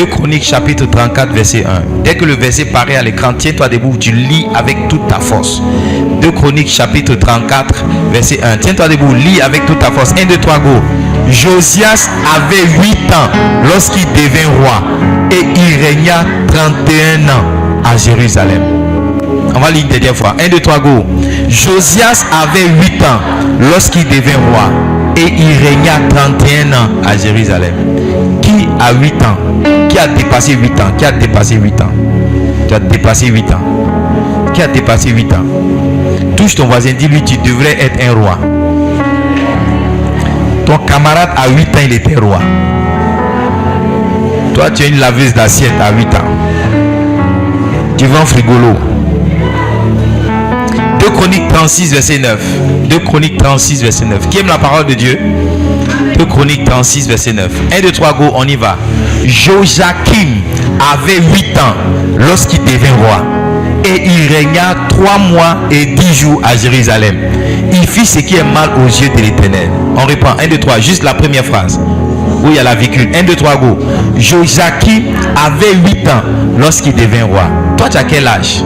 2 Chroniques chapitre 34 verset 1. Dès que le verset paraît à l'écran, tiens-toi debout, tu lis avec toute ta force. 2 Chroniques chapitre 34 verset 1. Tiens-toi debout, lis avec toute ta force. 1, 2, 3, go. Josias avait 8 ans lorsqu'il devint roi et il régna 31 ans à Jérusalem. On va lire une dernière fois. 1, 2, 3, go. Josias avait 8 ans lorsqu'il devint roi et il régna 31 ans à Jérusalem. Qui a 8 ans? Qui a dépassé 8 ans? Qui a dépassé 8 ans? Tu as dépassé 8 ans. Qui a dépassé 8 ans? Touche ton voisin, dis-lui, tu devrais être un roi. Ton camarade à 8 ans, il était roi. Toi, tu as une laveuse d'assiette à 8 ans. Tu vends frigolo. 2 Chroniques 36 verset 9. 2 Chroniques 36 verset 9. Qui aime la parole de Dieu? 2 Chroniques 36 verset 9. 1, 2, 3, go, on y va. Joachim avait 8 ans lorsqu'il devint roi et il régna 3 mois et 10 jours à Jérusalem. Il fit ce qui est mal aux yeux de l'Éternel. On reprend. 1, 2, 3, juste la première phrase où il y a la virgule. 1, 2, 3, go. Joachim avait 8 ans lorsqu'il devint roi. Toi, tu as quel âge?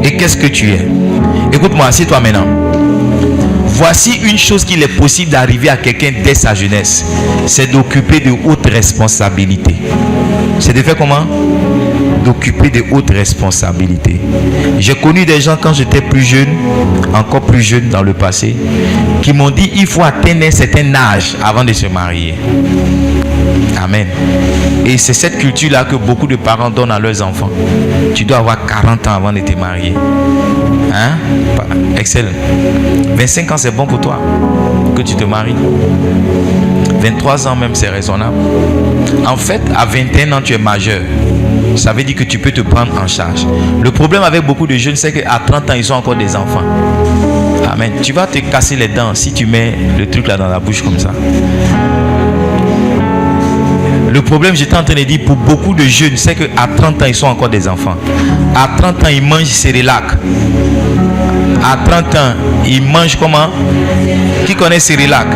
Et qu'est-ce que tu es? Écoute-moi, assieds-toi maintenant. Voici une chose qu'il est possible d'arriver à quelqu'un dès sa jeunesse. C'est d'occuper de hautes responsabilités. C'est de faire comment? D'occuper de hautes responsabilités. J'ai connu des gens quand j'étais plus jeune, encore plus jeune dans le passé, qui m'ont dit il faut atteindre un certain âge avant de se marier. Amen. Et c'est cette culture-là que beaucoup de parents donnent à leurs enfants. Tu dois avoir 40 ans avant de te marier. Hein? Excellent. 25 ans, c'est bon pour toi que tu te maries. 23 ans même, c'est raisonnable. En fait, à 21 ans, tu es majeur. Ça veut dire que tu peux te prendre en charge. Le problème avec beaucoup de jeunes, c'est qu'à 30 ans, ils sont encore des enfants. Amen. Tu vas te casser les dents si tu mets le truc là dans la bouche comme ça. Le problème, j'étais en train de dire, pour beaucoup de jeunes, c'est qu'à 30 ans, ils sont encore des enfants. À 30 ans, ils mangent Cérélac. À 30 ans, ils mangent comment? Qui connaît Cérélac?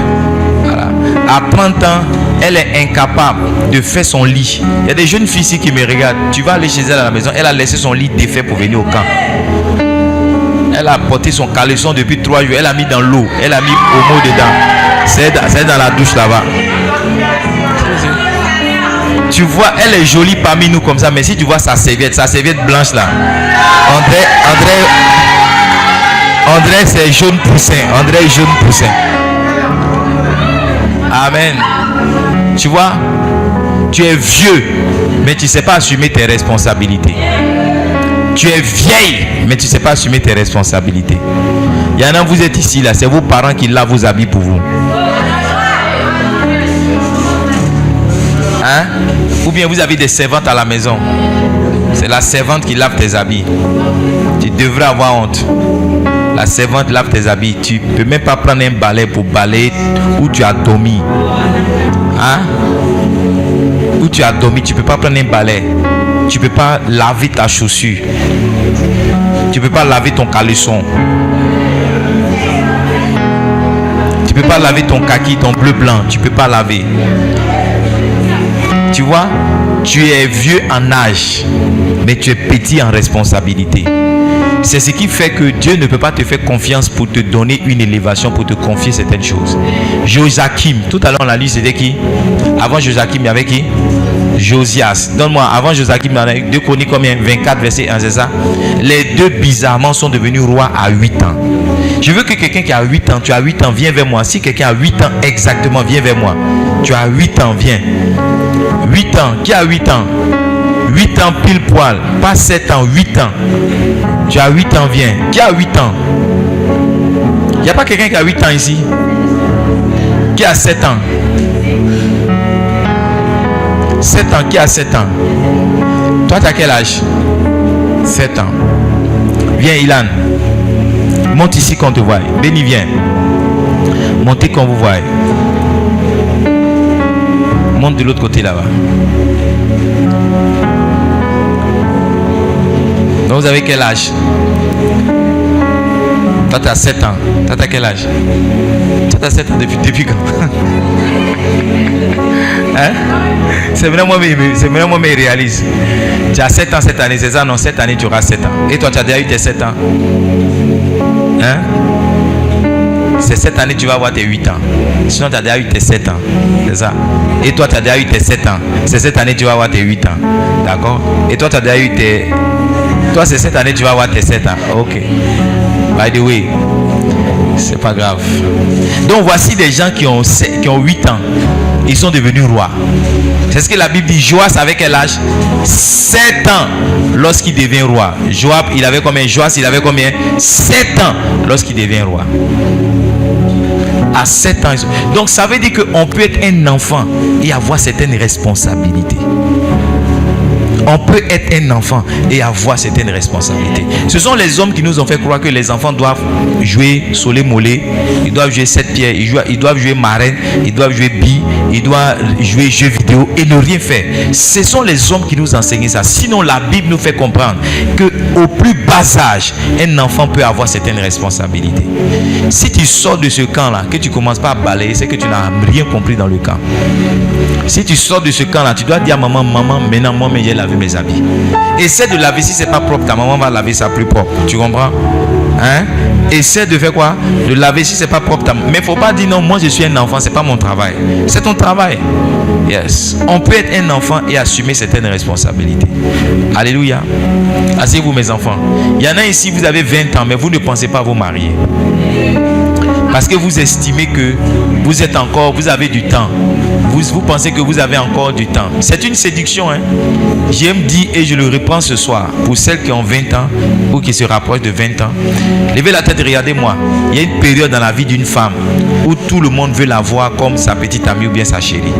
Voilà. À 30 ans, elle est incapable de faire son lit. Il y a des jeunes filles ici qui me regardent. Tu vas aller chez elle à la maison, elle a laissé son lit défait pour venir au camp. Elle a porté son caleçon depuis 3 jours. Elle a mis dans l'eau. Elle a mis Omo dedans. C'est dans la douche là-bas. Tu vois, elle est jolie parmi nous comme ça, mais si tu vois sa serviette blanche là, André c'est jaune poussin. André est jaune poussin. Amen. Tu vois, tu es vieux, mais tu ne sais pas assumer tes responsabilités. Tu es vieille, mais tu ne sais pas assumer tes responsabilités. Il y en a, vous êtes ici là, c'est vos parents qui lavent vos habits pour vous. Hein? Ou bien vous avez des servantes à la maison. C'est la servante qui lave tes habits. Tu devrais avoir honte. La servante lave tes habits. Tu ne peux même pas prendre un balai pour balayer où tu as dormi. Hein? Où tu as dormi, tu ne peux pas prendre un balai. Tu ne peux pas laver ta chaussure. Tu ne peux pas laver ton caleçon. Tu ne peux pas laver ton kaki, ton bleu blanc. Tu ne peux pas laver. Tu vois, tu es vieux en âge, mais tu es petit en responsabilité. C'est ce qui fait que Dieu ne peut pas te faire confiance pour te donner une élévation, pour te confier certaines choses. Joachim, tout à l'heure on l'a lu, c'était qui? Avant Joachim, il y avait qui? Josias. Donne-moi, avant Joachim, il y avait 2 Chroniques combien? 24 verset 1, c'est ça? Les deux bizarrement sont devenus rois à 8 ans. Je veux que quelqu'un qui a 8 ans, tu as 8 ans, viens vers moi. Si quelqu'un a 8 ans exactement, viens vers moi. Tu as 8 ans, viens. 8 ans, qui a 8 ans? 8 ans pile poil, pas 7 ans, 8 ans. Tu as 8 ans, viens. Qui a 8 ans? Il n'y a pas quelqu'un qui a 8 ans ici? Qui a 7 ans? 7 ans, qui a 7 ans? Toi, tu as quel âge? 7 ans. Viens, Ilan. Monte ici qu'on te voit. Béni, viens. Montez qu'on vous voit. Monte de l'autre côté là-bas. Donc vous avez quel âge? Toi tu as 7 ans. Toi tu as quel âge? Toi tu as 7 ans depuis quand? Hein? C'est maintenant moi me réalise. Tu as 7 ans cette année, c'est ça? Non, cette année tu auras 7 ans. Et toi tu as déjà eu tes 7 ans. Hein? C'est cette année tu vas avoir tes 8 ans. Sinon tu as déjà eu tes 7 ans. C'est ça? Et toi tu as déjà eu tes 7 ans. C'est cette année tu vas avoir tes 8 ans. D'accord? Et toi tu as déjà eu tes... Toi c'est cette année tu vas avoir tes 7 ans. Ok. By the way, c'est pas grave. Donc voici des gens qui ont 8 ans. Ils sont devenus rois. C'est ce que la Bible dit. Joas avait quel âge? 7 ans lorsqu'il devient roi. Joab, il avait combien? Joas, il avait combien? 7 ans lorsqu'il devient roi. À 7 ans. Donc ça veut dire qu'on peut être un enfant et avoir certaines responsabilités. On peut être un enfant et avoir certaines responsabilités. Ce sont les hommes qui nous ont fait croire que les enfants doivent jouer solé molé, ils doivent jouer 7 pierres, ils doivent jouer marraine, ils doivent jouer billes, ils doivent jouer jeux vidéo et ne rien faire. Ce sont les hommes qui nous enseignent ça. Sinon, la Bible nous fait comprendre qu'au plus bas âge, un enfant peut avoir certaines responsabilités. Si tu sors de ce camp-là, que tu ne commences pas à balayer, c'est que tu n'as rien compris dans le camp. Si tu sors de ce camp-là, tu dois dire à maman, maintenant, moi, j'ai lavé mes habits. Essaie de laver, si c'est pas propre, ta maman va laver ça plus propre. Tu comprends? Hein? Essaie de faire quoi? De laver si c'est pas propre. Mais faut pas dire non, moi je suis un enfant, c'est pas mon travail. C'est ton travail. Yes. On peut être un enfant et assumer certaines responsabilités. Alléluia. Asseyez-vous mes enfants. Il y en a ici, vous avez 20 ans, mais vous ne pensez pas vous marier. Parce que vous estimez que vous avez du temps. Vous pensez que vous avez encore du temps. C'est une séduction. Hein? J'aime dire et je le reprends ce soir. Pour celles qui ont 20 ans ou qui se rapprochent de 20 ans. Levez la tête, regardez-moi. Il y a une période dans la vie d'une femme où tout le monde veut la voir comme sa petite amie ou bien sa chérie.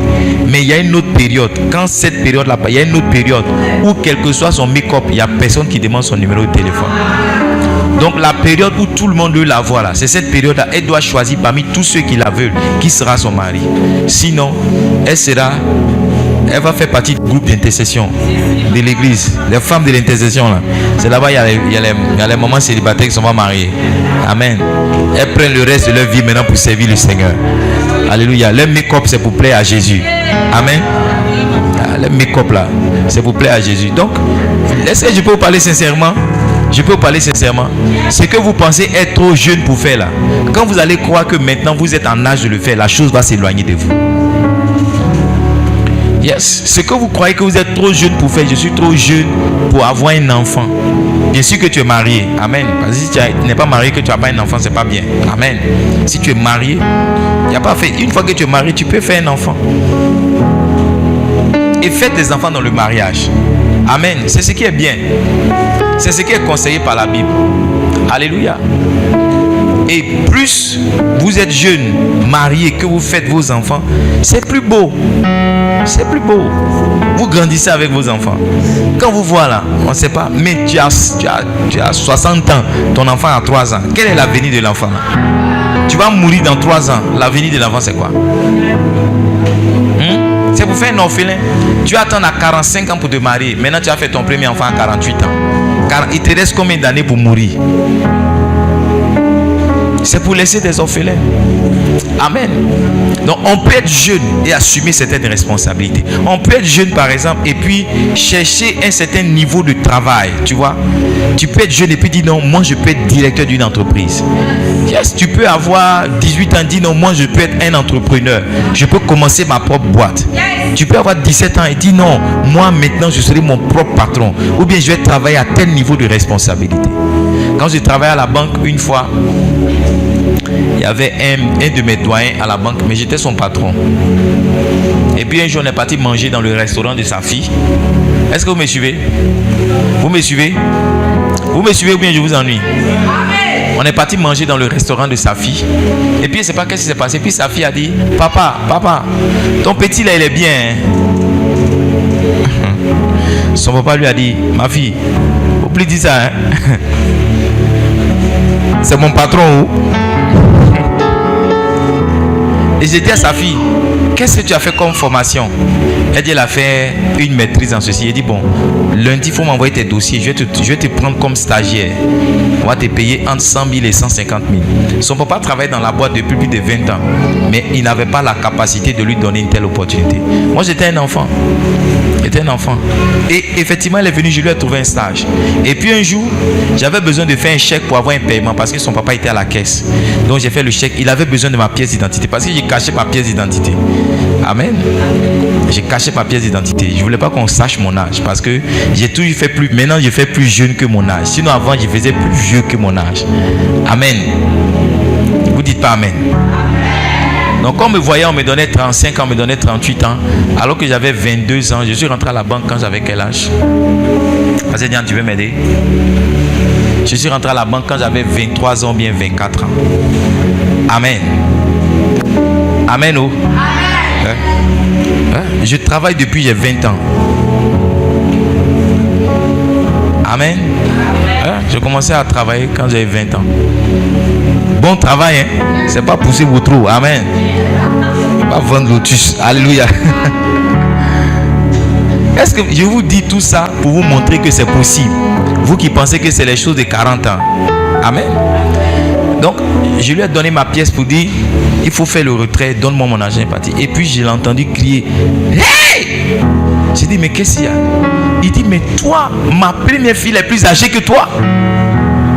Mais il y a une autre période. Quand cette période-là, il y a une autre période où quel que soit son make-up, il n'y a personne qui demande son numéro de téléphone. Donc la période où tout le monde veut la voir là, c'est cette période-là. Elle doit choisir parmi tous ceux qui la veulent qui sera son mari. Sinon, elle va faire partie du groupe d'intercession de l'église. Les femmes de l'intercession là, c'est là-bas il y a les mamans célibataires qui sont pas mariées. Amen. Elles prennent le reste de leur vie maintenant pour servir le Seigneur. Alléluia. Leur make-up c'est pour plaire à Jésus. Amen. Le make-up là, c'est pour plaire à Jésus. Donc, est-ce que je peux vous parler sincèrement? Je peux vous parler sincèrement. Ce que vous pensez être trop jeune pour faire là, quand vous allez croire que maintenant vous êtes en âge de le faire, la chose va s'éloigner de vous. Yes. Ce que vous croyez que vous êtes trop jeune pour faire, je suis trop jeune pour avoir un enfant. Bien sûr que tu es marié. Amen. Parce que si tu n'es pas marié, que tu n'as pas un enfant, c'est pas bien. Amen. Si tu es marié, il n'y a pas fait. Une fois que tu es marié, tu peux faire un enfant. Et faites des enfants dans le mariage. Amen. C'est ce qui est bien. C'est ce qui est conseillé par la Bible. Alléluia. Et plus vous êtes jeune, marié, que vous faites vos enfants, c'est plus beau. C'est plus beau. Vous grandissez avec vos enfants. Quand vous voyez là, on ne sait pas, mais tu as 60 ans, ton enfant a 3 ans. Quel est l'avenir de l'enfant? Tu vas mourir dans 3 ans. L'avenir de l'enfant, c'est quoi? C'est pour faire un orphelin. Tu attends à 45 ans pour te marier. Maintenant, tu as fait ton premier enfant à 48 ans. Car il te reste combien d'années pour mourir? C'est pour laisser des orphelins. Amen. Donc on peut être jeune et assumer certaines responsabilités. On peut être jeune par exemple et puis chercher un certain niveau de travail. Tu vois, tu peux être jeune et puis dire non, moi je peux être directeur d'une entreprise. Yes, tu peux avoir 18 ans, dire non, moi je peux être un entrepreneur. Je peux commencer ma propre boîte. Tu peux avoir 17 ans et dire non, moi maintenant je serai mon propre patron. Ou bien je vais travailler à tel niveau de responsabilité. Quand je travaillais à la banque une fois, il y avait un de mes doyens à la banque, mais j'étais son patron. Et puis un jour on est parti manger dans le restaurant de sa fille. Est-ce que vous me suivez? Vous me suivez? Vous me suivez ou bien je vous ennuie? On est parti manger dans le restaurant de sa fille. Et puis je ne sais pas qu'est-ce qui s'est passé. Puis sa fille a dit, papa, ton petit là il est bien. Son papa lui a dit, ma fille, faut plus dire ça. C'est mon patron. Et j'ai dit à sa fille, qu'est-ce que tu as fait comme formation? Elle dit, elle a fait une maîtrise en ceci. Elle dit, bon, lundi, il faut m'envoyer tes dossiers. Je vais te prendre comme stagiaire. On va te payer entre 100 000 et 150 000. Son papa travaillait dans la boîte depuis plus de 20 ans. Mais il n'avait pas la capacité de lui donner une telle opportunité. Moi, j'étais un enfant. Et effectivement, elle est venue, je lui ai trouvé un stage. Et puis un jour, j'avais besoin de faire un chèque pour avoir un paiement parce que son papa était à la caisse. Donc j'ai fait le chèque. Il avait besoin de ma pièce d'identité parce que j'ai caché ma pièce d'identité. Amen. J'ai caché ma pièce d'identité. Je ne voulais pas qu'on sache mon âge parce que j'ai toujours fait plus. Maintenant, je fais plus jeune que mon âge. Sinon, avant, je faisais plus vieux que mon âge. Amen. Vous dites pas Amen. Donc, quand on me voyait, on me donnait 35 ans, on me donnait 38 ans. Alors que j'avais 22 ans, je suis rentré à la banque quand j'avais quel âge? Vas-y, Diane, tu veux m'aider? Je suis rentré à la banque quand j'avais 23 ans, bien 24 ans. Amen. Amen, oh. Je travaille depuis j'ai 20 ans. Amen. J'ai commencé à travailler quand j'avais 20 ans. Bon travail, hein? C'est pas pousser vos trous. Amen. Pas vendre lotus. Alléluia. Est-ce que je vous dis tout ça pour vous montrer que c'est possible? Vous qui pensez que c'est les choses de 40 ans. Amen. Donc, je lui ai donné ma pièce pour dire, il faut faire le retrait, donne-moi mon argent parti. Et puis, je l'ai entendu crier, hey! J'ai dit, mais qu'est-ce qu'il y a? Il dit, mais toi, ma première fille est plus âgée que toi.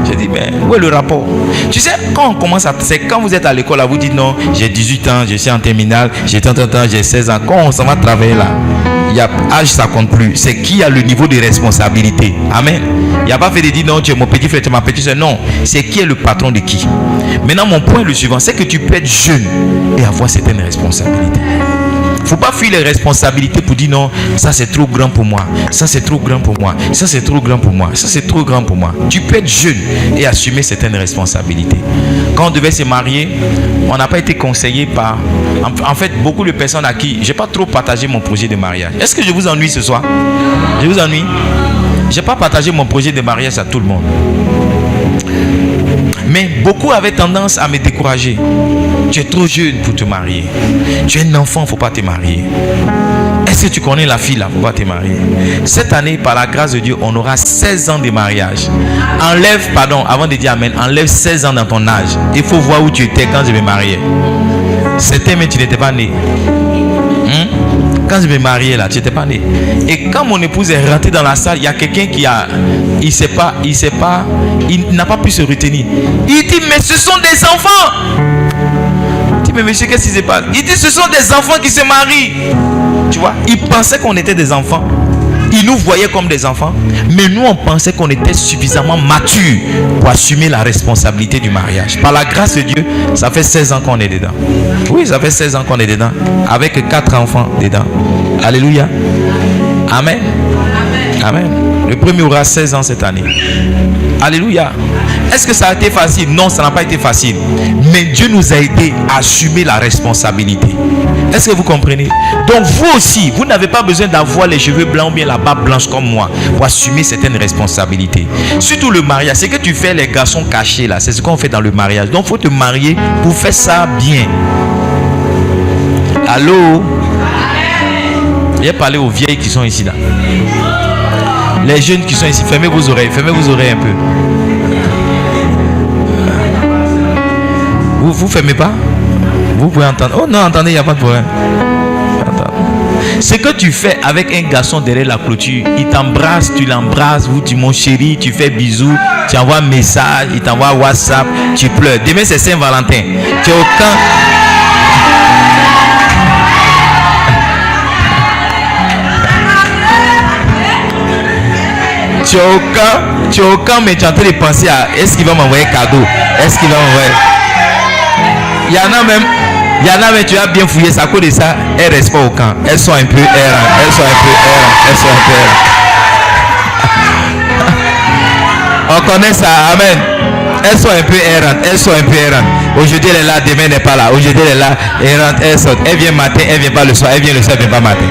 J'ai dit, mais où est le rapport? Tu sais, quand on commence à... C'est quand vous êtes à l'école, là, vous dites, non, j'ai 18 ans, je suis en terminale, j'ai tant, j'ai 16 ans. Quand on s'en va travailler là, il y a âge, ça compte plus. C'est qui a le niveau de responsabilité. Amen. Il n'y a pas fait de dire, non, tu es mon petit frère, tu es ma petite soeur. Non, c'est qui est le patron de qui. Maintenant, mon point est le suivant, c'est que tu peux être jeune et avoir certaines responsabilités. Il ne faut pas fuir les responsabilités pour dire non, ça c'est trop grand pour moi, ça c'est trop grand pour moi, ça c'est trop grand pour moi, ça c'est trop grand pour moi. Tu peux être jeune et assumer certaines responsabilités. Quand on devait se marier, on n'a pas été conseillé par... En fait, beaucoup de personnes à qui... Je n'ai pas trop partagé mon projet de mariage. Est-ce que je vous ennuie ce soir? Je vous ennuie? Je n'ai pas partagé mon projet de mariage à tout le monde. Mais beaucoup avaient tendance à me décourager. Tu es trop jeune pour te marier. Tu es un enfant, il ne faut pas te marier. Est-ce que tu connais la fille là? Il ne faut pas te marier. Cette année, par la grâce de Dieu, on aura 16 ans de mariage. Enlève, pardon, avant de dire Amen, enlève 16 ans dans ton âge. Il faut voir où tu étais quand je me mariais. C'était, mais tu n'étais pas né. Quand je me mariais là, tu n'étais pas né. Et quand mon épouse est rentrée dans la salle, il y a quelqu'un qui a... Il n'a pas pu se retenir. Il dit, mais ce sont des enfants. Il dit, mais monsieur, qu'est-ce qui se passe? Il dit, ce sont des enfants qui se marient. Tu vois, il pensait qu'on était des enfants. Il nous voyait comme des enfants. Mais nous, on pensait qu'on était suffisamment matures pour assumer la responsabilité du mariage. Par la grâce de Dieu, ça fait 16 ans qu'on est dedans. Oui, ça fait 16 ans qu'on est dedans. Avec 4 enfants dedans. Alléluia. Amen. Amen. Le premier aura 16 ans cette année. Alléluia. Est-ce que ça a été facile? Non, ça n'a pas été facile. Mais Dieu nous a aidés à assumer la responsabilité. Est-ce que vous comprenez? Donc vous aussi, vous n'avez pas besoin d'avoir les cheveux blancs ou bien la barbe blanche comme moi pour assumer certaines responsabilités. Surtout le mariage. C'est que tu fais les garçons cachés là. C'est ce qu'on fait dans le mariage. Donc il faut te marier pour faire ça bien. Allô? J'ai parlé aux vieilles qui sont ici là. Les jeunes qui sont ici, fermez vos oreilles un peu. Vous fermez pas? Vous pouvez entendre. Oh non, entendez, il n'y a pas de problème. Ce que tu fais avec un garçon derrière la clôture, il t'embrasse, tu l'embrasses, vous, tu mon chéri, tu fais bisous, tu envoies un message, il t'envoie WhatsApp, tu pleures. Demain c'est Saint-Valentin. Tu n'as aucun, mais tu es en train de penser à est-ce qu'il va m'envoyer cadeau? Est-ce qu'il va m'envoyer? Il y en a même, tu as bien fouillé, ça à cause de ça, elles restent pas au camp. Elles sont un peu errantes. On connaît ça, amen. Elles sont un peu errantes. Aujourd'hui elle est là, demain elle n'est pas là. Aujourd'hui elle est là, errante, elle sort. Elle vient matin, elle vient pas le soir. Elle vient le soir, elle vient pas matin.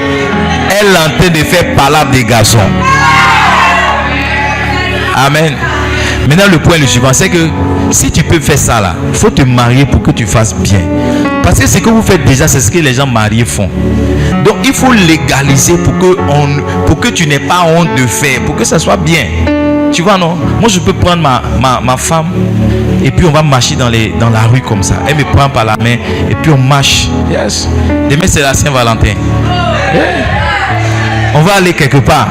Elle est en train de faire palabre des garçons. Amen. Maintenant le point le suivant, c'est que si tu peux faire ça là, il faut te marier pour que tu fasses bien. Parce que ce que vous faites déjà, c'est ce que les gens mariés font. Donc il faut légaliser pour que tu n'aies pas honte de faire, pour que ça soit bien. Tu vois, non? Moi, je peux prendre ma femme et puis on va marcher dans la rue comme ça. Elle me prend par la main et puis on marche. Yes. Demain, c'est la Saint-Valentin. Yeah. On va aller quelque part.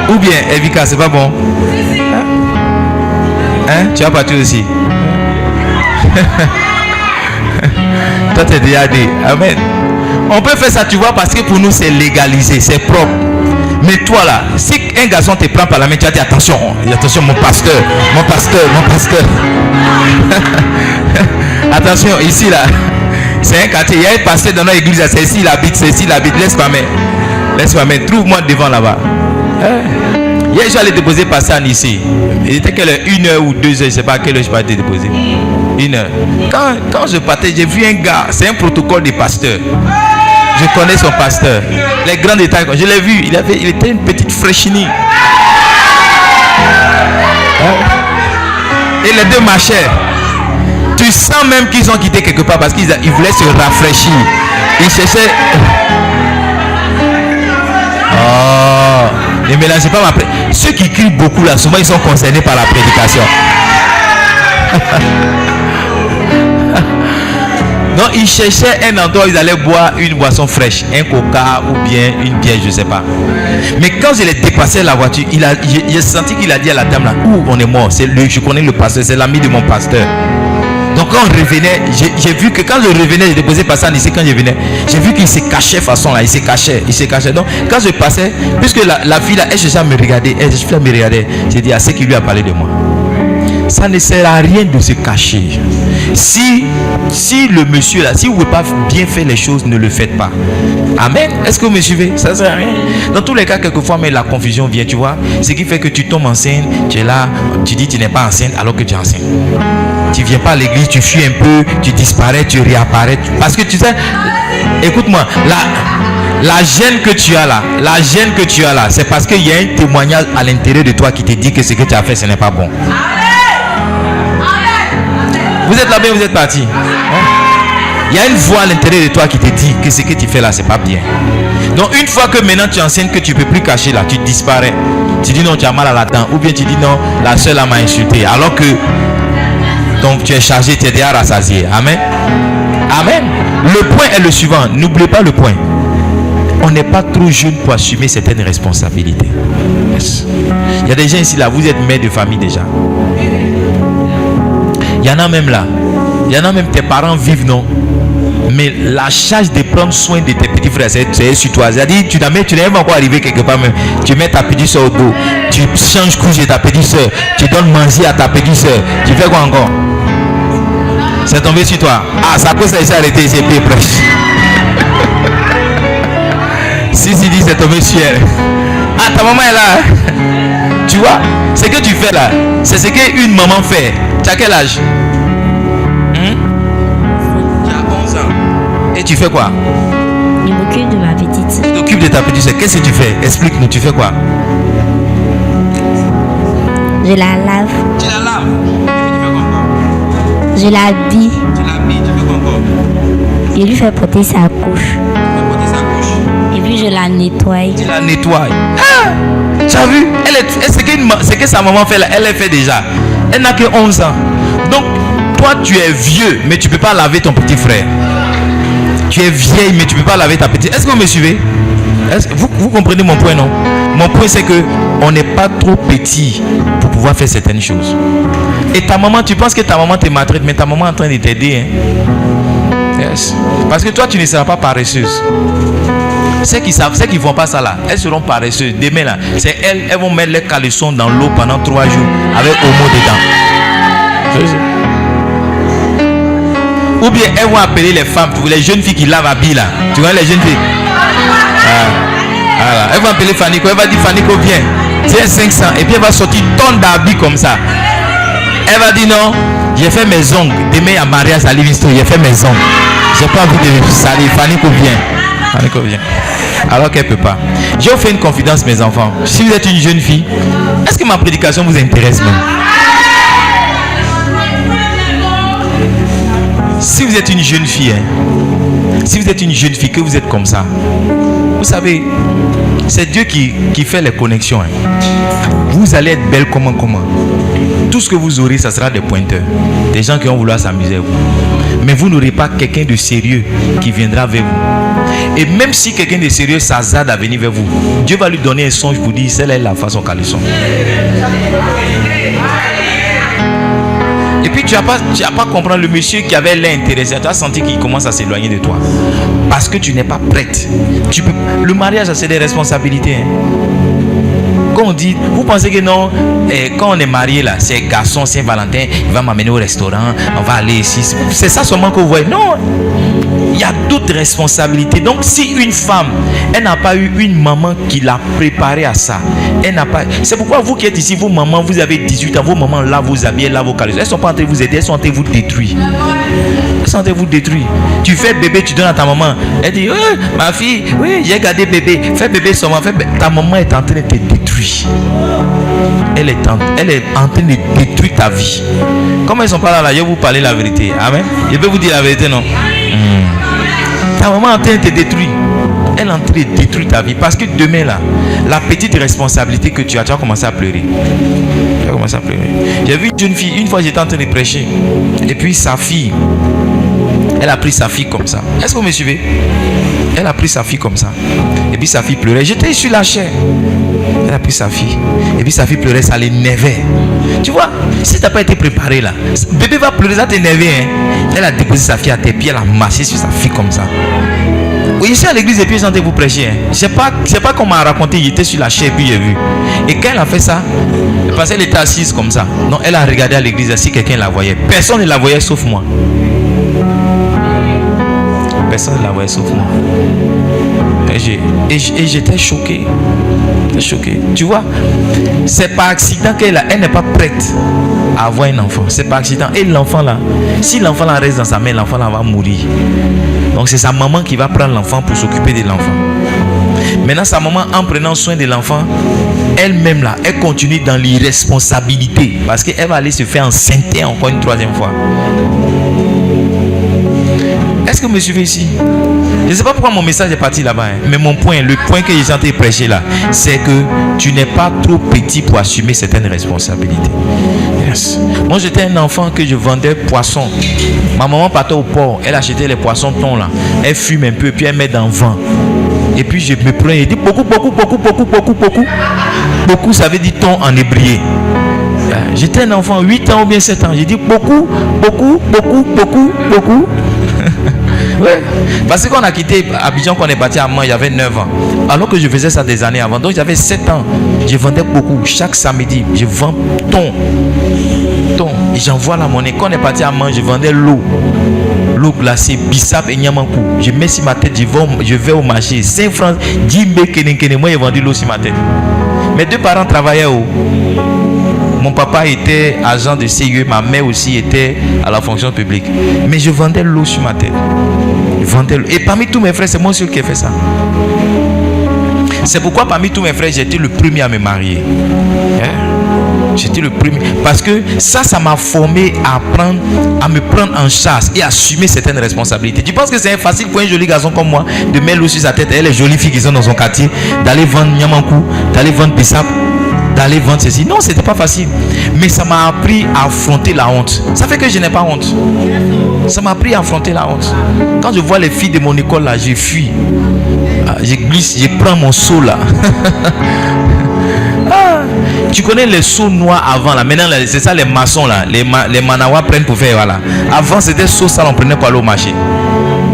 Ou bien, Evika, c'est pas bon? Hein? Tu vas partir aussi? Toi, tu es déjà dit. Amen. On peut faire ça, tu vois, parce que pour nous, c'est légalisé, c'est propre. Mais toi là, si un garçon te prend par la main, tu as dit attention, attention mon pasteur. Attention, ici là, c'est un quartier, il y a un pasteur dans notre église, c'est ici il habite, laisse ma main, trouve-moi devant là-bas. Hier j'allais déposer pasteur ici. Il était quelle heure? 1h ou 2h, je ne sais pas à quelle heure je partais déposer. 1h. Quand je partais, j'ai vu un gars, c'est un protocole des pasteurs. Je connais son pasteur. Les grands détails, je l'ai vu. Il était une petite fraîchinie. Et les deux marchaient. Tu sens même qu'ils ont quitté quelque part parce qu'ils voulaient se rafraîchir. Ils cherchaient. Oh, ne mélangez pas ma prédication. Ceux qui crient beaucoup là, souvent ils sont concernés par la prédication. Donc ils cherchaient un endroit où ils allaient boire une boisson fraîche, un coca ou bien une bière, je ne sais pas. Mais quand je l'ai dépassé la voiture, j'ai senti qu'il a dit à la dame là, où on est mort, je connais le pasteur, c'est l'ami de mon pasteur. Donc quand on revenait, j'ai vu que quand je revenais, je déposais passer ici, quand je venais, j'ai vu qu'il se cachait façon là, il se cachait. Donc quand je passais, puisque la fille là, elle cherchait à me regarder, j'ai dit à ce qui lui a parlé de moi. Ça ne sert à rien de se cacher. Si le monsieur là, si vous ne pouvez pas bien faire les choses, ne le faites pas. Amen. Est-ce que vous me suivez? Ça ne sert à rien. Dans tous les cas, quelquefois, mais la confusion vient, tu vois. Ce qui fait que tu tombes enceinte, tu es là, tu dis que tu n'es pas enceinte alors que tu es enceinte. Tu ne viens pas à l'église, tu fuis un peu, tu disparais, tu réapparais. Parce que tu sais, écoute-moi, la gêne que tu as là, c'est parce qu'il y a un témoignage à l'intérieur de toi qui te dit que ce que tu as fait, ce n'est pas bon. Vous êtes là-bas, vous êtes parti. Il y a une voix à l'intérieur de toi qui te dit que ce que tu fais là, c'est pas bien. Donc une fois que maintenant tu enseignes que tu ne peux plus cacher là, tu disparais. Tu dis non, tu as mal à la dent. Ou bien tu dis non, la soeur là m'a insulté. Alors que donc tu es chargé, tu es déjà rassasié. Amen. Amen. Le point est le suivant. N'oubliez pas le point. On n'est pas trop jeune pour assumer certaines responsabilités. Yes. Il y a des gens ici là, vous êtes mère de famille déjà. Il y en a même là. Il y en a même tes parents vivent, non? Mais la charge de prendre soin de tes petits frères, c'est sur toi. C'est-à-dire, tu n'es même pas encore arrivé quelque part même. Tu mets ta petite soeur au dos. Tu changes couche de ta petite soeur. Tu donnes manger à ta petite soeur. Tu fais quoi encore? C'est tombé sur toi. Ah, ça cause ça s'est arrêté, c'est plus proche. Si dit c'est tombé sur elle. Ah, ta maman est là. Tu vois, ce que tu fais là, c'est ce qu'une maman fait. Tu as quel âge? Tu as 11 ans. Et tu fais quoi? Je m'occupe de ma petite soeur. Tu t'occupes de ta petite soeur. Qu'est-ce que tu fais? Explique-nous, tu fais quoi? Je la lave. Tu la laves. Et puis tu fais quoi encore? Je l'habille. Tu l'habilles, tu fais quoi encore? Je lui fais porter sa couche. Tu fais porter sa couche. Et puis je la nettoie. Tu la nettoies. Ah! Tu as vu? Ce que sa maman fait là, elle fait déjà. Elle n'a que 11 ans. Donc, toi, tu es vieux, mais tu ne peux pas laver ton petit frère. Tu es vieille, mais tu ne peux pas laver ta petite. Est-ce que vous me suivez? Vous comprenez mon point, non? Mon point, c'est que on n'est pas trop petit pour pouvoir faire certaines choses. Et ta maman, tu penses que ta maman te maltraite, mais ta maman est en train de t'aider. Hein? Yes. Parce que toi, tu ne seras pas paresseuse. Ceux qui ne font pas ça là, elles seront paresseuses. Demain là, c'est elles vont mettre les caleçons dans l'eau pendant 3 jours avec Omo dedans. Ou bien elles vont appeler les femmes, les jeunes filles qui lavent à billes là. Tu vois les jeunes filles? Voilà. Elles vont appeler Fanico, elle va dire Fanico viens, tiens 500 et puis elle va sortir tonne d'habits comme ça. Elle va dire non, j'ai fait mes ongles. Demain à mariage à Livingston, j'ai fait mes ongles. J'ai pas envie de salir. Fanico viens. Fanico viens. Alors qu'elle ne peut pas. Je vous fais une confidence mes enfants. Si vous êtes une jeune fille, est-ce que ma prédication vous intéresse même? Si vous êtes une jeune fille, si vous êtes une jeune fille, que vous êtes comme ça, vous savez, c'est Dieu qui fait les connexions. Vous allez être belle comment. Tout ce que vous aurez, ça sera des pointeurs. Des gens qui vont vouloir s'amuser avec vous. Mais vous n'aurez pas quelqu'un de sérieux qui viendra vers vous. Et même si quelqu'un de sérieux s'hasarde à venir vers vous, Dieu va lui donner un songe pour dire, celle-là est la façon qu'elle son. Et puis tu n'as pas comprendre le monsieur qui avait l'air intéressé. Tu as senti qu'il commence à s'éloigner de toi. Parce que tu n'es pas prête. Le mariage, c'est des responsabilités. Quand on dit, vous pensez que non, quand on est marié là, c'est garçon Saint-Valentin, il va m'amener au restaurant, on va aller ici. C'est ça seulement que vous voyez. Non, il y a d'autres responsabilités. Donc si une femme, elle n'a pas eu une maman qui l'a préparée à ça, elle n'a pas. C'est pourquoi vous qui êtes ici, vos mamans, vous avez 18 ans, vos mamans là vous habillent, là vos caleçons. Elles ne sont pas en train de vous aider, elles sont en train de vous détruire. Elles sont en train de vous détruire. Tu fais bébé, tu donnes à ta maman. Elle dit, ma fille, oui, j'ai gardé bébé. Fais bébé seulement. Ta maman est en train de te détruire. Elle est en train de détruire ta vie. Comme elles sont pas là, je vais vous parler la vérité. Amen. Je vais vous dire la vérité, non? Ta maman est en train de te détruire. Elle est en train de détruire ta vie. Parce que demain là, la petite responsabilité que tu vas commencer à pleurer. Tu vas commencer à pleurer. J'ai vu une jeune fille, une fois j'étais en train de prêcher. Et puis sa fille, elle a pris sa fille comme ça. Est-ce que vous me suivez? Elle a pris sa fille comme ça. Et puis sa fille pleurait. J'étais sur la chair. Elle a pris sa fille. Et puis sa fille pleurait, ça l'énervait. Tu vois, si tu n'as pas été préparé là, bébé va pleurer, ça t'énerver. Elle a déposé sa fille à tes pieds, elle a marché sur sa fille comme ça. Oui, je suis à l'église et puis j'entends vous prêcher. C'est pas qu'on m'a raconté, il était sur la chair et puis j'ai vu. Et quand elle a fait ça, parce qu'elle était assise comme ça. Non, elle a regardé à l'église si quelqu'un la voyait. Personne ne la voyait sauf moi. Personne ne la voyait sauf moi. Et j'étais choqué. Tu vois, c'est par accident qu'elle n'est pas prête à avoir un enfant. C'est par accident. Et l'enfant là, si l'enfant là reste dans sa main, l'enfant là va mourir. Donc c'est sa maman qui va prendre l'enfant pour s'occuper de l'enfant. Maintenant sa maman, en prenant soin de l'enfant, elle-même là, elle continue dans l'irresponsabilité. Parce qu'elle va aller se faire enceinter encore une troisième fois. Est-ce que vous me suivez ici? Je ne sais pas pourquoi mon message est parti là-bas, mais le point que j'ai en train de prêcher là, c'est que tu n'es pas trop petit pour assumer certaines responsabilités. Yes. Moi j'étais un enfant que je vendais poissons. Ma maman partait au port, elle achetait les poissons thon là, elle fume un peu, puis elle met dans le vent. Et puis je me plains, elle dit beaucoup, ça veut dire thon en hébreu. J'étais un enfant, 8 ans ou bien 7 ans, j'ai dit beaucoup. Ouais. Parce qu'on a quitté Abidjan, qu'on est parti à Mans, il y avait 9 ans. Alors que je faisais ça des années avant. Donc j'avais 7 ans. Je vendais beaucoup. Chaque samedi, je vends thon. Et j'envoie la monnaie. Quand on est parti à Mans, je vendais l'eau glacée, bissap et Niamankou. Je mets sur ma tête, je vais au marché. 5 francs, 10 mbé, moi j'ai vendu l'eau sur ma tête. Mes deux parents travaillaient où? Mon papa était agent de CIE, ma mère aussi était à la fonction publique. Mais je vendais l'eau sur ma tête. Et parmi tous mes frères, c'est moi seul qui ai fait ça. C'est pourquoi parmi tous mes frères, j'étais le premier à me marier. J'étais le premier. Parce que ça m'a formé à me prendre en charge et assumer certaines responsabilités. Tu penses que c'est facile pour un joli garçon comme moi de mettre l'eau sur sa tête et les jolies filles qui sont dans son quartier, d'aller vendre Niamankou, d'aller vendre Bissap, d'aller vendre ceci? Non, c'était pas facile. Mais ça m'a appris à affronter la honte. Ça fait que je n'ai pas honte. Ça m'a appris à affronter la honte. Quand je vois les filles de mon école là, je fuis. Je glisse, je prends mon seau là. Tu connais les seaux noirs avant là. Maintenant c'est ça les maçons là. Les manawas prennent pour faire voilà. Avant c'était seau sale, on prenait pour aller au marché.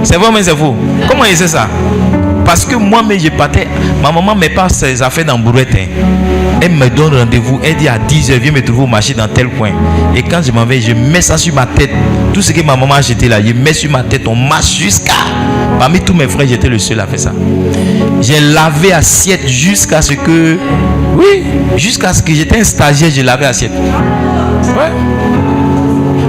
C'est vrai mais c'est faux. Comment il sait ça? Parce que moi-même je partais. Ma maman me passe ses affaires dans Brouette. Elle me donne rendez-vous. Elle dit à 10h, viens me trouver au marché dans tel coin. Et quand je m'en vais, je mets ça sur ma tête. Tout ce que ma maman a acheté là, je mets sur ma tête. On marche jusqu'à. Parmi tous mes frères, j'étais le seul à faire ça. J'ai lavé assiette jusqu'à ce que. Oui, jusqu'à ce que j'étais un stagiaire, j'ai lavé assiette. Ouais.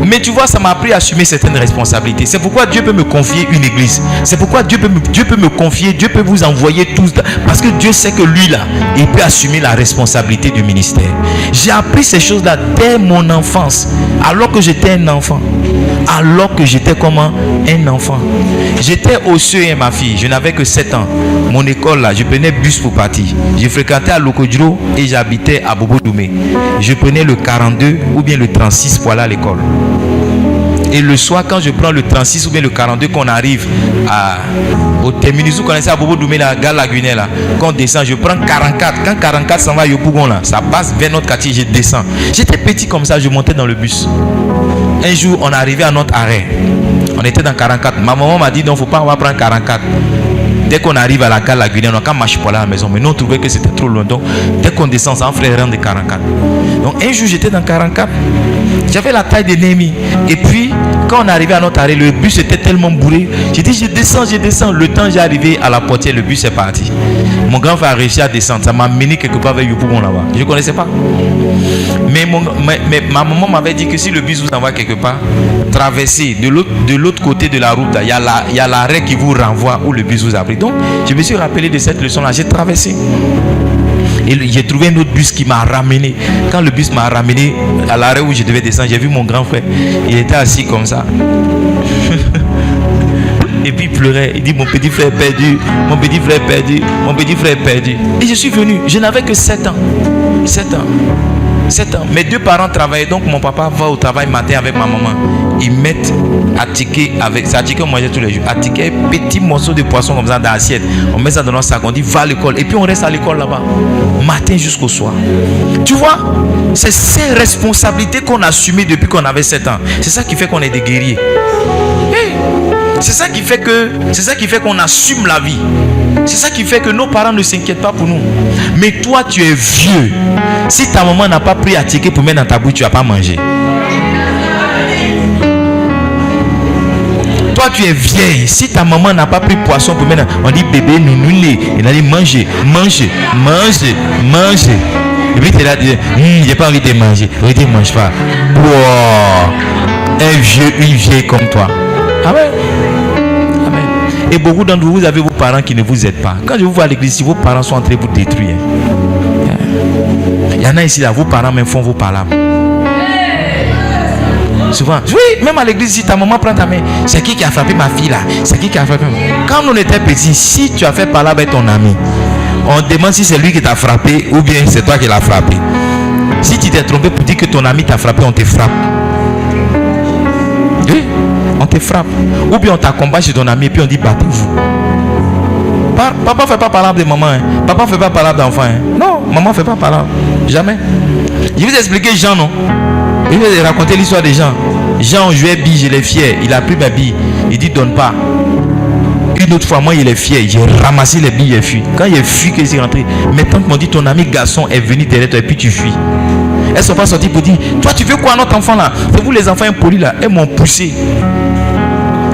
Mais tu vois, ça m'a appris à assumer certaines responsabilités. C'est pourquoi Dieu peut me confier une église. C'est pourquoi Dieu peut me confier, Dieu peut vous envoyer tous. Parce que Dieu sait que lui là, il peut assumer la responsabilité du ministère. J'ai appris ces choses-là dès mon enfance. Alors que j'étais un enfant. Alors que j'étais comment? Un enfant. J'étais au CE, ma fille. Je n'avais que 7 ans. Mon école là, je prenais bus pour partir. Je fréquentais à Lokodjiro et j'habitais à Bobo Doumé. Je prenais le 42 ou bien le 36 pour aller à l'école. Et le soir, quand je prends le 36 ou bien le 42, qu'on arrive au terminus, vous connaissez à Bobo Doumé, la gare Lagunais là, quand on descend, je prends 44. Quand 44 s'en va à Yopougon là, ça passe vers notre quartier, je descends. J'étais petit comme ça, je montais dans le bus. Un jour, on est arrivé à notre arrêt. On était dans 44. Ma maman m'a dit non, faut pas, on va prendre 44. Dès qu'on arrive à la gare Lagunais, on n'a marche pas là à la maison. Mais nous, on trouvait que c'était trop loin. Donc, dès qu'on descend, ça en ferait rang de 44. Donc, un jour, j'étais dans 44. J'avais la taille de Némi. Et puis, quand on est arrivé à notre arrêt, le bus était tellement bourré. J'ai dit, je descends. Le temps, j'ai arrivé à la portière, le bus est parti. Mon grand frère a réussi à descendre. Ça m'a mené quelque part vers Yopougon là-bas. Je ne connaissais pas. Mais ma maman m'avait dit que si le bus vous envoie quelque part, traversez de l'autre côté de la route. Il y a l'arrêt qui vous renvoie où le bus vous a pris. Donc, je me suis rappelé de cette leçon-là. J'ai traversé. Et j'ai trouvé un autre bus qui m'a ramené. Quand le bus m'a ramené à l'arrêt où je devais descendre, j'ai vu mon grand frère. Il était assis comme ça. Et puis il pleurait. Il dit, mon petit frère est perdu. Mon petit frère est perdu. Mon petit frère est perdu. Et je suis venu. Je n'avais que 7 ans. 7 ans. 7 ans. Mes deux parents travaillaient. Donc mon papa va au travail matin avec ma maman. Ils mettent à ticket avec. C'est à ticket qu'on mangeait tous les jours. À ticket, petit morceau de poisson comme ça dans l'assiette. On met ça dans notre sac. On dit va à l'école. Et puis on reste à l'école là-bas. Matin jusqu'au soir. Tu vois, c'est ces responsabilités qu'on a assumées depuis qu'on avait 7 ans. C'est ça qui fait qu'on est des guerriers. C'est ça qui fait qu'on assume la vie. C'est ça qui fait que nos parents ne s'inquiètent pas pour nous. Mais toi, tu es vieux. Si ta maman n'a pas pris à ticket pour mettre dans ta bouche, tu vas pas manger. Toi, tu es vieille. Si ta maman n'a pas pris poisson pour mettre, on dit bébé, nounoulé. Il a dit manger. Et puis tu es là, tu dis, j'ai pas envie de manger. Il dit, mange pas. Wow. Un vieux, une vieille comme toi. Amen. Amen. Et beaucoup d'entre vous, vous avez vos parents qui ne vous aident pas. Quand je vous vois à l'église, si vos parents sont en train de vous détruire. Il y en a ici là, vos parents même font vos palabres. Souvent, oui, même à l'église, si ta maman prend ta main, c'est qui a frappé ma fille là? C'est qui a frappé? Quand on était petit, si tu as fait palabre avec ton ami, on demande si c'est lui qui t'a frappé ou bien c'est toi qui l'as frappé. Si tu t'es trompé pour dire que ton ami t'a frappé, on te frappe. Oui, on te frappe. Ou bien on t'accompagne chez ton ami et puis on dit battez-vous. Papa ne fait pas palabre de maman. Hein. Papa ne fait pas palabre d'enfant. Hein. Non, maman ne fait pas palabre. Jamais. Je vais vous expliquer Jean, non? Je vais vous raconter l'histoire de Jean. Jean jouait bille, je l'ai fier. Il a pris ma bille. Il dit donne pas. Une autre fois, moi il est fier. J'ai ramassé les billes et fui. Quand il est fui, que c'est rentré. Mes tantes m'ont dit ton ami garçon est venu derrière toi et puis tu fuis. Elles ne sont pas sorties pour dire toi tu veux quoi notre enfant là? C'est vous les enfants impolis là. Elles m'ont poussé.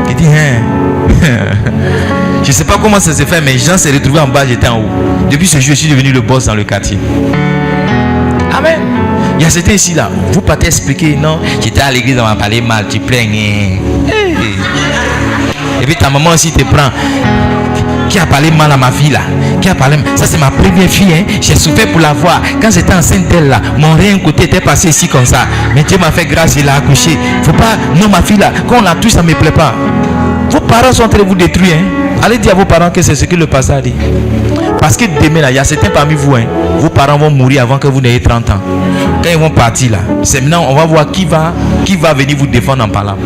Il dit je ne sais pas comment ça s'est fait, mais Jean s'est retrouvé en bas, j'étais en haut. Depuis ce jour, je suis devenu le boss dans le quartier. Amen. Il y a certains ici là, vous partez expliquer, non, j'étais à l'église, on m'a parlé mal, tu plaignes. Hey. Et puis ta maman aussi te prend. Qui a parlé mal à ma fille là? Qui a parlé? Ça c'est ma première fille, hein. J'ai souffert pour la voir. Quand j'étais enceinte d'elle là, mon rien côté était passé ici comme ça. Mais Dieu m'a fait grâce, il a accouché. Faut pas, non ma fille là, quand on la touche, ça me plaît pas. Vos parents sont en train de vous détruire, hein. Allez dire à vos parents que c'est ce que le pasteur a dit. Parce que demain là, il y a certains parmi vous, hein, vos parents vont mourir avant que vous n'ayez 30 ans. Quand ils vont partir là, c'est maintenant on va voir qui va venir vous défendre en parlant.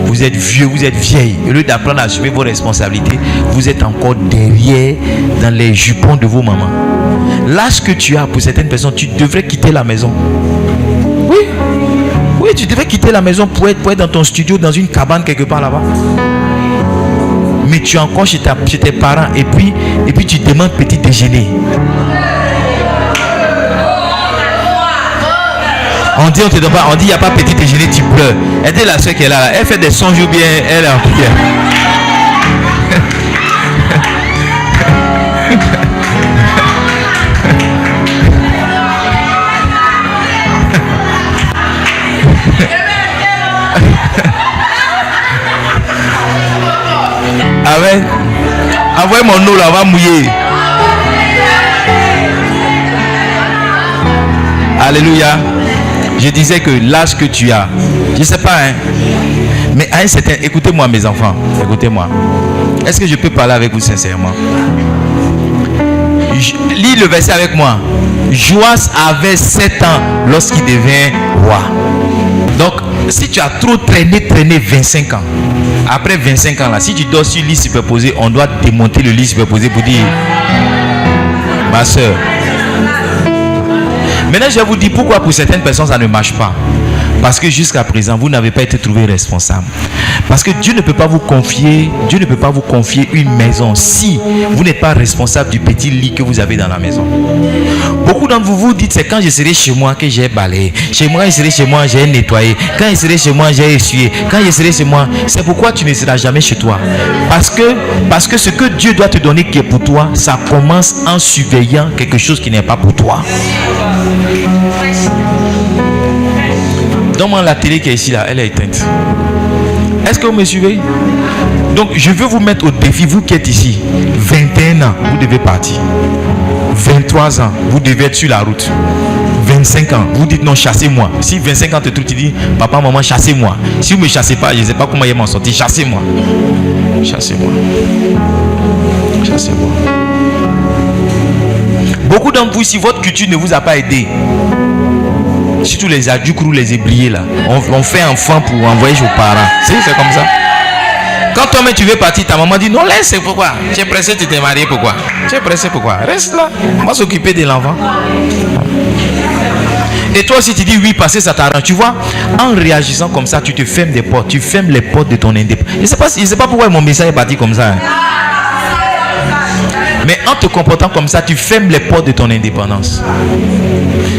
Vous êtes vieux, vous êtes vieille. Au lieu d'apprendre à assumer vos responsabilités, vous êtes encore derrière dans les jupons de vos mamans. L'âge que tu as pour certaines personnes, tu devrais quitter la maison. Oui. Oui, tu devrais quitter la maison pour être dans ton studio, dans une cabane quelque part là-bas. Mais tu es encore chez tes parents et puis tu demandes petit déjeuner. On dit on te donne pas, on dit il n'y a pas petit déjeuner, tu pleures. Aidez la soeur qui est là, elle fait des songes ou bien elle est en prière. Envoyez mon eau là, on va mouiller. Alléluia. Je disais que l'âge que tu as, je ne sais pas, hein, mais à un certain... Écoutez-moi mes enfants, écoutez-moi. Est-ce que je peux parler avec vous sincèrement? Lis le verset avec moi. Joas avait 7 ans lorsqu'il devint roi. Donc, si tu as trop traîné 25 ans, après 25 ans là, si tu dors sur le lit superposé, on doit démonter le lit superposé pour dire, ma soeur. Maintenant, je vais vous dire pourquoi pour certaines personnes ça ne marche pas. Parce que jusqu'à présent, vous n'avez pas été trouvé responsable. Parce que Dieu ne peut pas vous confier une maison si vous n'êtes pas responsable du petit lit que vous avez dans la maison. Beaucoup d'entre vous vous dites, c'est quand je serai chez moi que j'ai balayé. Chez moi, je serai chez moi, j'ai nettoyé. Quand je serai chez moi, j'ai essuyé. Quand je serai chez moi, c'est pourquoi tu ne seras jamais chez toi. Parce que ce que Dieu doit te donner qui est pour toi, ça commence en surveillant quelque chose qui n'est pas pour toi. Donne-moi la télé qui est ici là, elle est éteinte. Est-ce que vous me suivez? Donc je veux vous mettre au défi, vous qui êtes ici. 21 ans, vous devez partir. 23 ans, vous devez être sur la route. 25 ans, vous dites non, chassez-moi. Si 25 ans te trouve, tu dis papa, maman, chassez-moi. Si vous ne me chassez pas, je ne sais pas comment il m'en sortir. Chassez-moi. Chassez-moi. Chassez-moi. Beaucoup d'entre vous, si votre culture ne vous a pas aidé, surtout les adultes ou les ébliés là, on fait enfant pour envoyer vos parents. C'est comme ça. Quand toi-même tu veux partir, ta maman dit non, laisse, c'est pourquoi? Tu es pressé, tu t'es marié, pourquoi? Tu es pressé, pourquoi? Reste là, on va s'occuper de l'enfant. Et toi aussi tu dis oui parce que ça t'arrange. Tu vois, en réagissant comme ça, tu te fermes des portes, tu fermes les portes de ton indépendance. Je ne sais pas pourquoi mon message est parti comme ça. Hein. Mais en te comportant comme ça, tu fermes les portes de ton indépendance.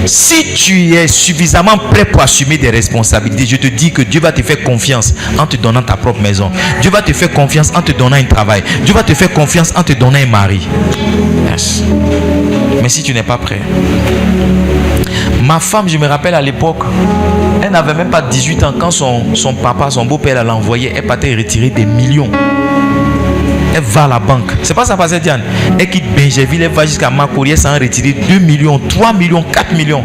Si tu es suffisamment prêt pour assumer des responsabilités, je te dis que Dieu va te faire confiance en te donnant ta propre maison. Dieu va te faire confiance en te donnant un travail. Dieu va te faire confiance en te donnant un mari. Yes. Mais si tu n'es pas prêt. Ma femme, je me rappelle à l'époque, elle n'avait même pas 18 ans quand son papa, son beau-père l'a envoyé. Elle partait retirer des millions. Elle va à la banque. C'est pas ça passé Diane. Elle quitte Benjeville, elle va jusqu'à Makori, elle s'en retirer 2 millions, 3 millions, 4 millions.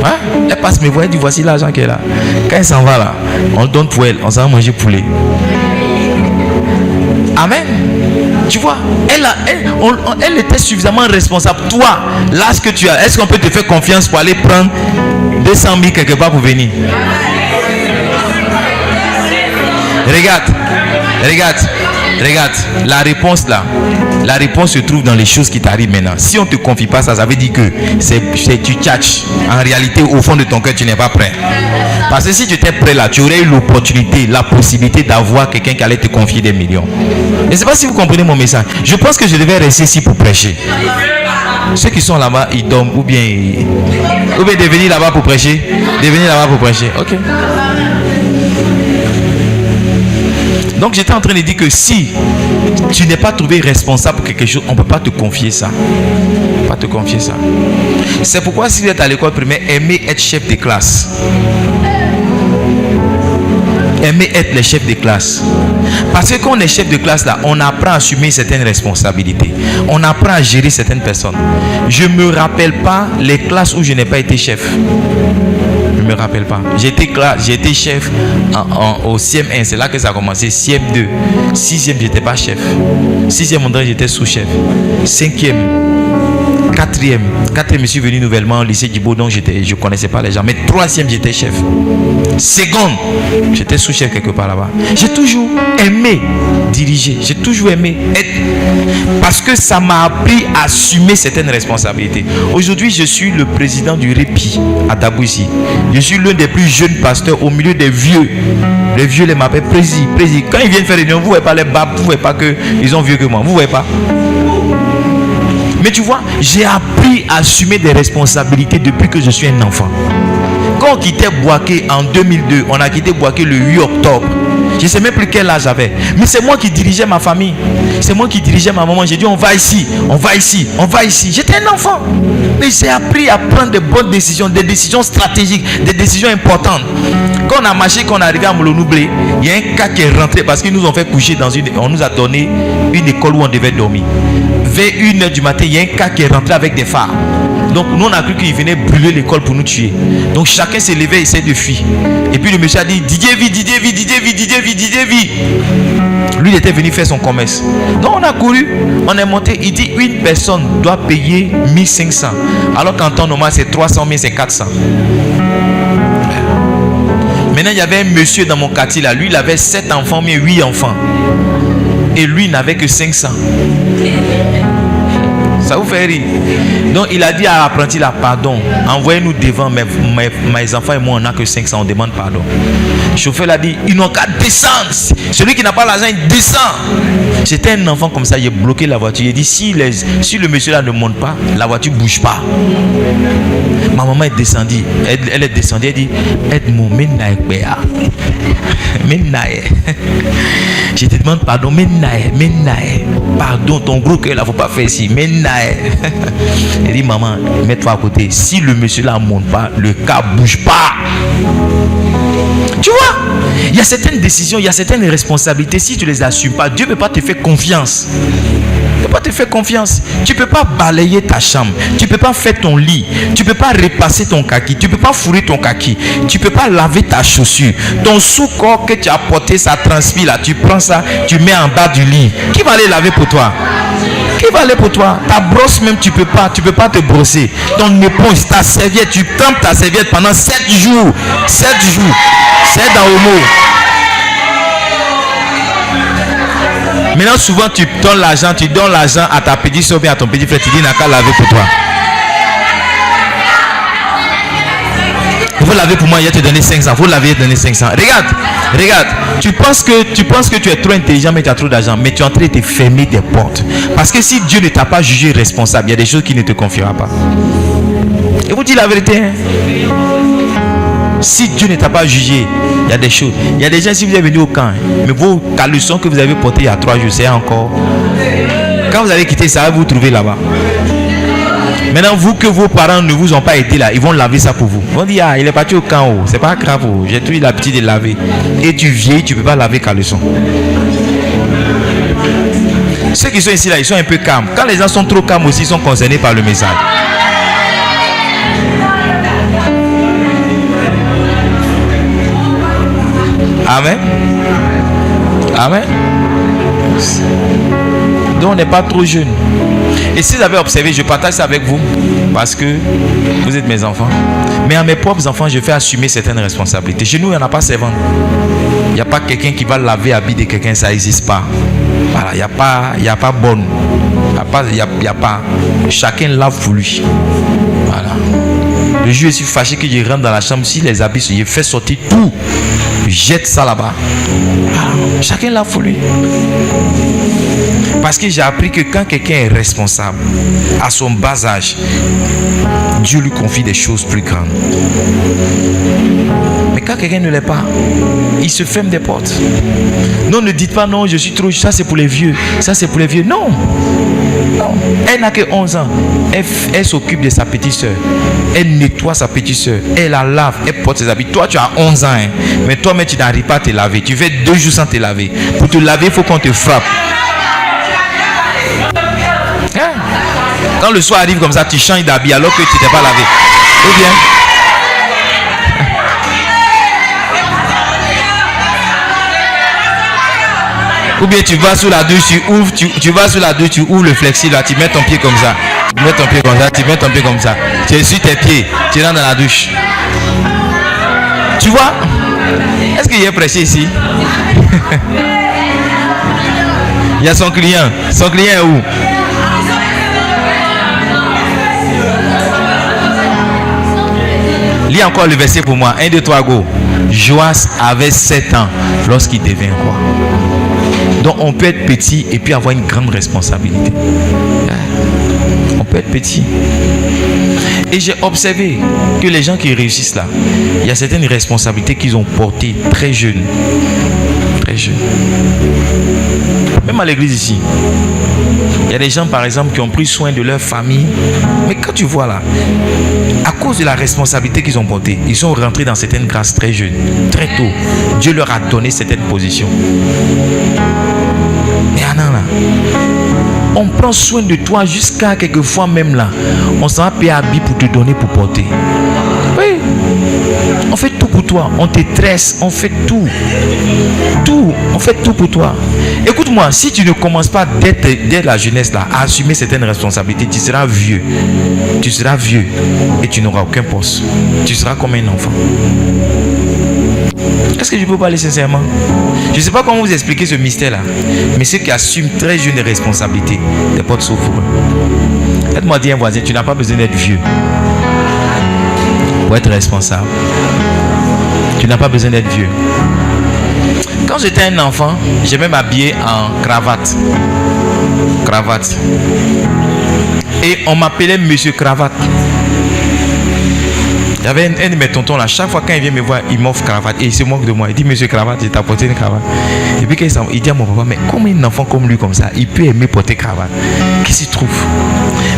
Hein? Elle passe mes voix, elle dit voici l'argent qu'elle a. Quand elle s'en va là, on le donne pour elle, on s'en va manger poulet. Amen. Tu vois, elle était suffisamment responsable. Toi, l'âge que tu as, est-ce qu'on peut te faire confiance pour aller prendre 200 000 quelque part pour venir? Regarde, la réponse là, la réponse se trouve dans les choses qui t'arrivent maintenant. Si on ne te confie pas ça, ça veut dire que tu tchatches. En réalité, au fond de ton cœur, tu n'es pas prêt. Parce que si tu étais prêt là, tu aurais eu l'opportunité, la possibilité d'avoir quelqu'un qui allait te confier des millions. Je ne sais pas si vous comprenez mon message. Je pense que je devais rester ici pour prêcher. Ceux qui sont là-bas, ils dorment ou bien de venir là-bas pour prêcher. Ok. Donc j'étais en train de dire que si tu n'es pas trouvé responsable pour quelque chose, on ne peut pas te confier ça. Pas te confier ça. C'est pourquoi si vous êtes à l'école primaire, aimez être chef de classe. Aimez être le chef de classe. Parce que quand on est chef de classe là, on apprend à assumer certaines responsabilités. On apprend à gérer certaines personnes. Je ne me rappelle pas les classes où je n'ai pas été chef. Je ne me rappelle pas. J'ai été chef au CM1, c'est là que ça a commencé. CM2, 6e, j'étais pas chef. 6e, j'étais sous-chef. 5e, 4e, je suis venu nouvellement au lycée Djibo, donc je ne connaissais pas les gens. Mais 3e, j'étais chef. Seconde, j'étais sous-chef quelque part là-bas. J'ai toujours aimé diriger. J'ai toujours aimé être. Parce que ça m'a appris à assumer certaines responsabilités. Aujourd'hui, je suis le président du Répit à Tabouissi. Je suis l'un des plus jeunes pasteurs au milieu des vieux. Les vieux les m'appellent président. Quand ils viennent faire des réunions, vous ne voyez pas les babes, vous ne voyez pas qu'ils sont vieux que moi. Vous ne voyez pas. Mais tu vois, j'ai appris à assumer des responsabilités depuis que je suis un enfant. Quand on quittait Boaké en 2002, on a quitté Boaké le 8 octobre. Je ne sais même plus quel âge j'avais. Mais c'est moi qui dirigeais ma famille. C'est moi qui dirigeais ma maman. J'ai dit on va ici, on va ici, on va ici. J'étais un enfant. Mais j'ai appris à prendre de bonnes décisions, des décisions stratégiques, des décisions importantes. Quand on a marché, quand on est arrivé à Moulounoublé, il y a un cas qui est rentré parce qu'ils nous ont fait coucher dans une... On nous a donné une école où on devait dormir. Vers 1h du matin, il y a un cas qui est rentré avec des phares. Donc nous on a cru qu'il venait brûler l'école pour nous tuer. Donc chacun s'est levé et essayait de fuir. Et puis le monsieur a dit Didier vit, Didier vit, Didier vit, Didier vit, Didier vit. Lui il était venu faire son commerce. Donc on a couru, on est monté. Il dit une personne doit payer 1500. Alors qu'en temps normal c'est 300 000, c'est 400. Maintenant il y avait un monsieur dans mon quartier là. Lui il avait 7 enfants mais 8 enfants. Et lui il n'avait que 500. Ça vous fait rire. Donc il a dit à l'apprenti là, pardon, envoyez-nous devant, mes enfants et moi on n'a que 500, on demande pardon. Le chauffeur l'a dit, ils n'ont qu'à descendre. Celui qui n'a pas l'argent, il descend. C'était un enfant comme ça, il a bloqué la voiture. Il a dit, si le monsieur là ne monte pas, la voiture ne bouge pas. Ma maman est descendue. Elle est descendue, elle dit, aide-moi, je te demande pardon, pardon, ton gros cœur là, faut pas faire ici. Elle dit, maman, mets-toi à côté. Si le monsieur là ne monte pas, le cas ne bouge pas. Tu vois, il y a certaines décisions, il y a certaines responsabilités. Si tu ne les assumes pas, Dieu ne peut pas te faire confiance. Il ne peut pas te faire confiance. Tu ne peux pas balayer ta chambre. Tu ne peux pas faire ton lit. Tu ne peux pas repasser ton kaki. Tu ne peux pas fourrer ton kaki. Tu ne peux pas laver ta chaussure. Ton sous-corps que tu as porté, ça transpire là. Tu prends ça, tu mets en bas du lit. Qui va aller laver pour toi? Qui va aller pour toi? Ta brosse même, tu peux pas te brosser. Ton éponge, ta serviette, tu trempes ta serviette pendant 7 jours. 7 jours. C'est dans le mot. Maintenant, souvent, tu donnes l'argent à ta petite soeur, à ton petit frère, tu dis, n'a qu'à laver pour toi. Il faut laver pour moi, il va te donner 500. Il faut laver, il va te donner 500. Regarde. Tu penses que tu es trop intelligent, mais tu as trop d'argent. Mais tu es en train de te fermer des portes. Parce que si Dieu ne t'a pas jugé responsable, il y a des choses qu'il ne te confiera pas. Et vous dites la vérité. Hein? Si Dieu ne t'a pas jugé, il y a des choses. Il y a des gens, si vous êtes venu au camp, mais vos caleçons que vous avez portés il y a 3 jours, c'est encore. Quand vous allez quitter, ça va vous trouver là-bas. Maintenant, vous que vos parents ne vous ont pas aidé là, ils vont laver ça pour vous. Ils vont dire, ah, il est parti au camp, oh. C'est pas grave, oh. J'ai toujours l'habitude de laver. Et tu vieillis, tu ne peux pas laver caleçon. Ceux qui sont ici là, ils sont un peu calmes. Quand les gens sont trop calmes aussi, ils sont concernés par le message. Amen. Amen. Donc on n'est pas trop jeune. Et si vous avez observé, je partage ça avec vous parce que vous êtes mes enfants. Mais à mes propres enfants, je fais assumer certaines responsabilités. Chez nous, il n'y en a pas servant. Il n'y a pas quelqu'un qui va laver l'habit de quelqu'un, ça n'existe pas. Voilà, il n'y a pas bonne. Il n'y a pas. Chacun lave pour lui. Voilà. Le jour, je suis fâché que je rentre dans la chambre, si les habits, je fais sortir tout. Je jette ça là-bas. Voilà. Chacun lave pour lui. Parce que j'ai appris que quand quelqu'un est responsable, à son bas âge, Dieu lui confie des choses plus grandes. Mais quand quelqu'un ne l'est pas, il se ferme des portes. Non, ne dites pas non, je suis trop, ça c'est pour les vieux. Ça c'est pour les vieux. Non. Non. Elle n'a que 11 ans. Elle s'occupe de sa petite soeur. Elle nettoie sa petite soeur. Elle la lave. Elle porte ses habits. Toi, tu as 11 ans. Hein. Mais toi-même, tu n'arrives pas à te laver. Tu fais 2 jours sans te laver. Pour te laver, il faut qu'on te frappe. Hein? Quand le soir arrive comme ça, tu changes d'habit alors que tu t'es pas lavé. Ou bien? Ou bien tu vas sous la douche, tu vas sous la douche, tu ouvres le flexi là, tu mets ton pied comme ça. Tu mets ton pied comme ça, tu mets ton pied comme ça. Tu essuies tes pieds, tu rentres dans la douche. Tu vois? Est-ce qu'il est prêché ici? Il y a son client. Son client est où? Lis encore le verset pour moi. 1, 2, 3, go. Joas avait 7 ans lorsqu'il devint roi. Donc on peut être petit et puis avoir une grande responsabilité. On peut être petit. Et j'ai observé que les gens qui réussissent là, il y a certaines responsabilités qu'ils ont portées très jeunes. Très très jeune. Même à l'église ici, il y a des gens par exemple qui ont pris soin de leur famille. Mais quand tu vois là, à cause de la responsabilité qu'ils ont portée, ils sont rentrés dans certaines grâces très jeunes, très tôt. Dieu leur a donné certaines positions. Mais Anna là, on prend soin de toi jusqu'à quelquefois même là, on s'en va payer habit pour te donner pour porter. Oui, on fait tout pour toi, on te tresse, on fait tout, on fait tout pour toi. Écoute-moi, si tu ne commences pas dès la jeunesse là à assumer certaines responsabilités, tu seras vieux et tu n'auras aucun poste. Tu seras comme un enfant. Est-ce que je peux parler sincèrement? Je ne sais pas comment vous expliquer ce mystère-là, mais ceux qui assument très jeunes les responsabilités, les portes s'ouvrent. Faites-moi dire un voisin, tu n'as pas besoin d'être vieux pour être responsable. Tu n'as pas besoin d'être vieux. Quand j'étais un enfant, j'aimais m'habiller en cravate. Et on m'appelait Monsieur Cravate. Il y avait un de mes tontons là, chaque fois quand il vient me voir, il m'offre cravate et il se moque de moi. Il dit Monsieur Cravate, j'ai apporté une cravate. Et puis quand il dit à mon papa, mais comment un enfant comme lui comme ça, il peut aimer porter cravate? Qu'est-ce qu'il trouve?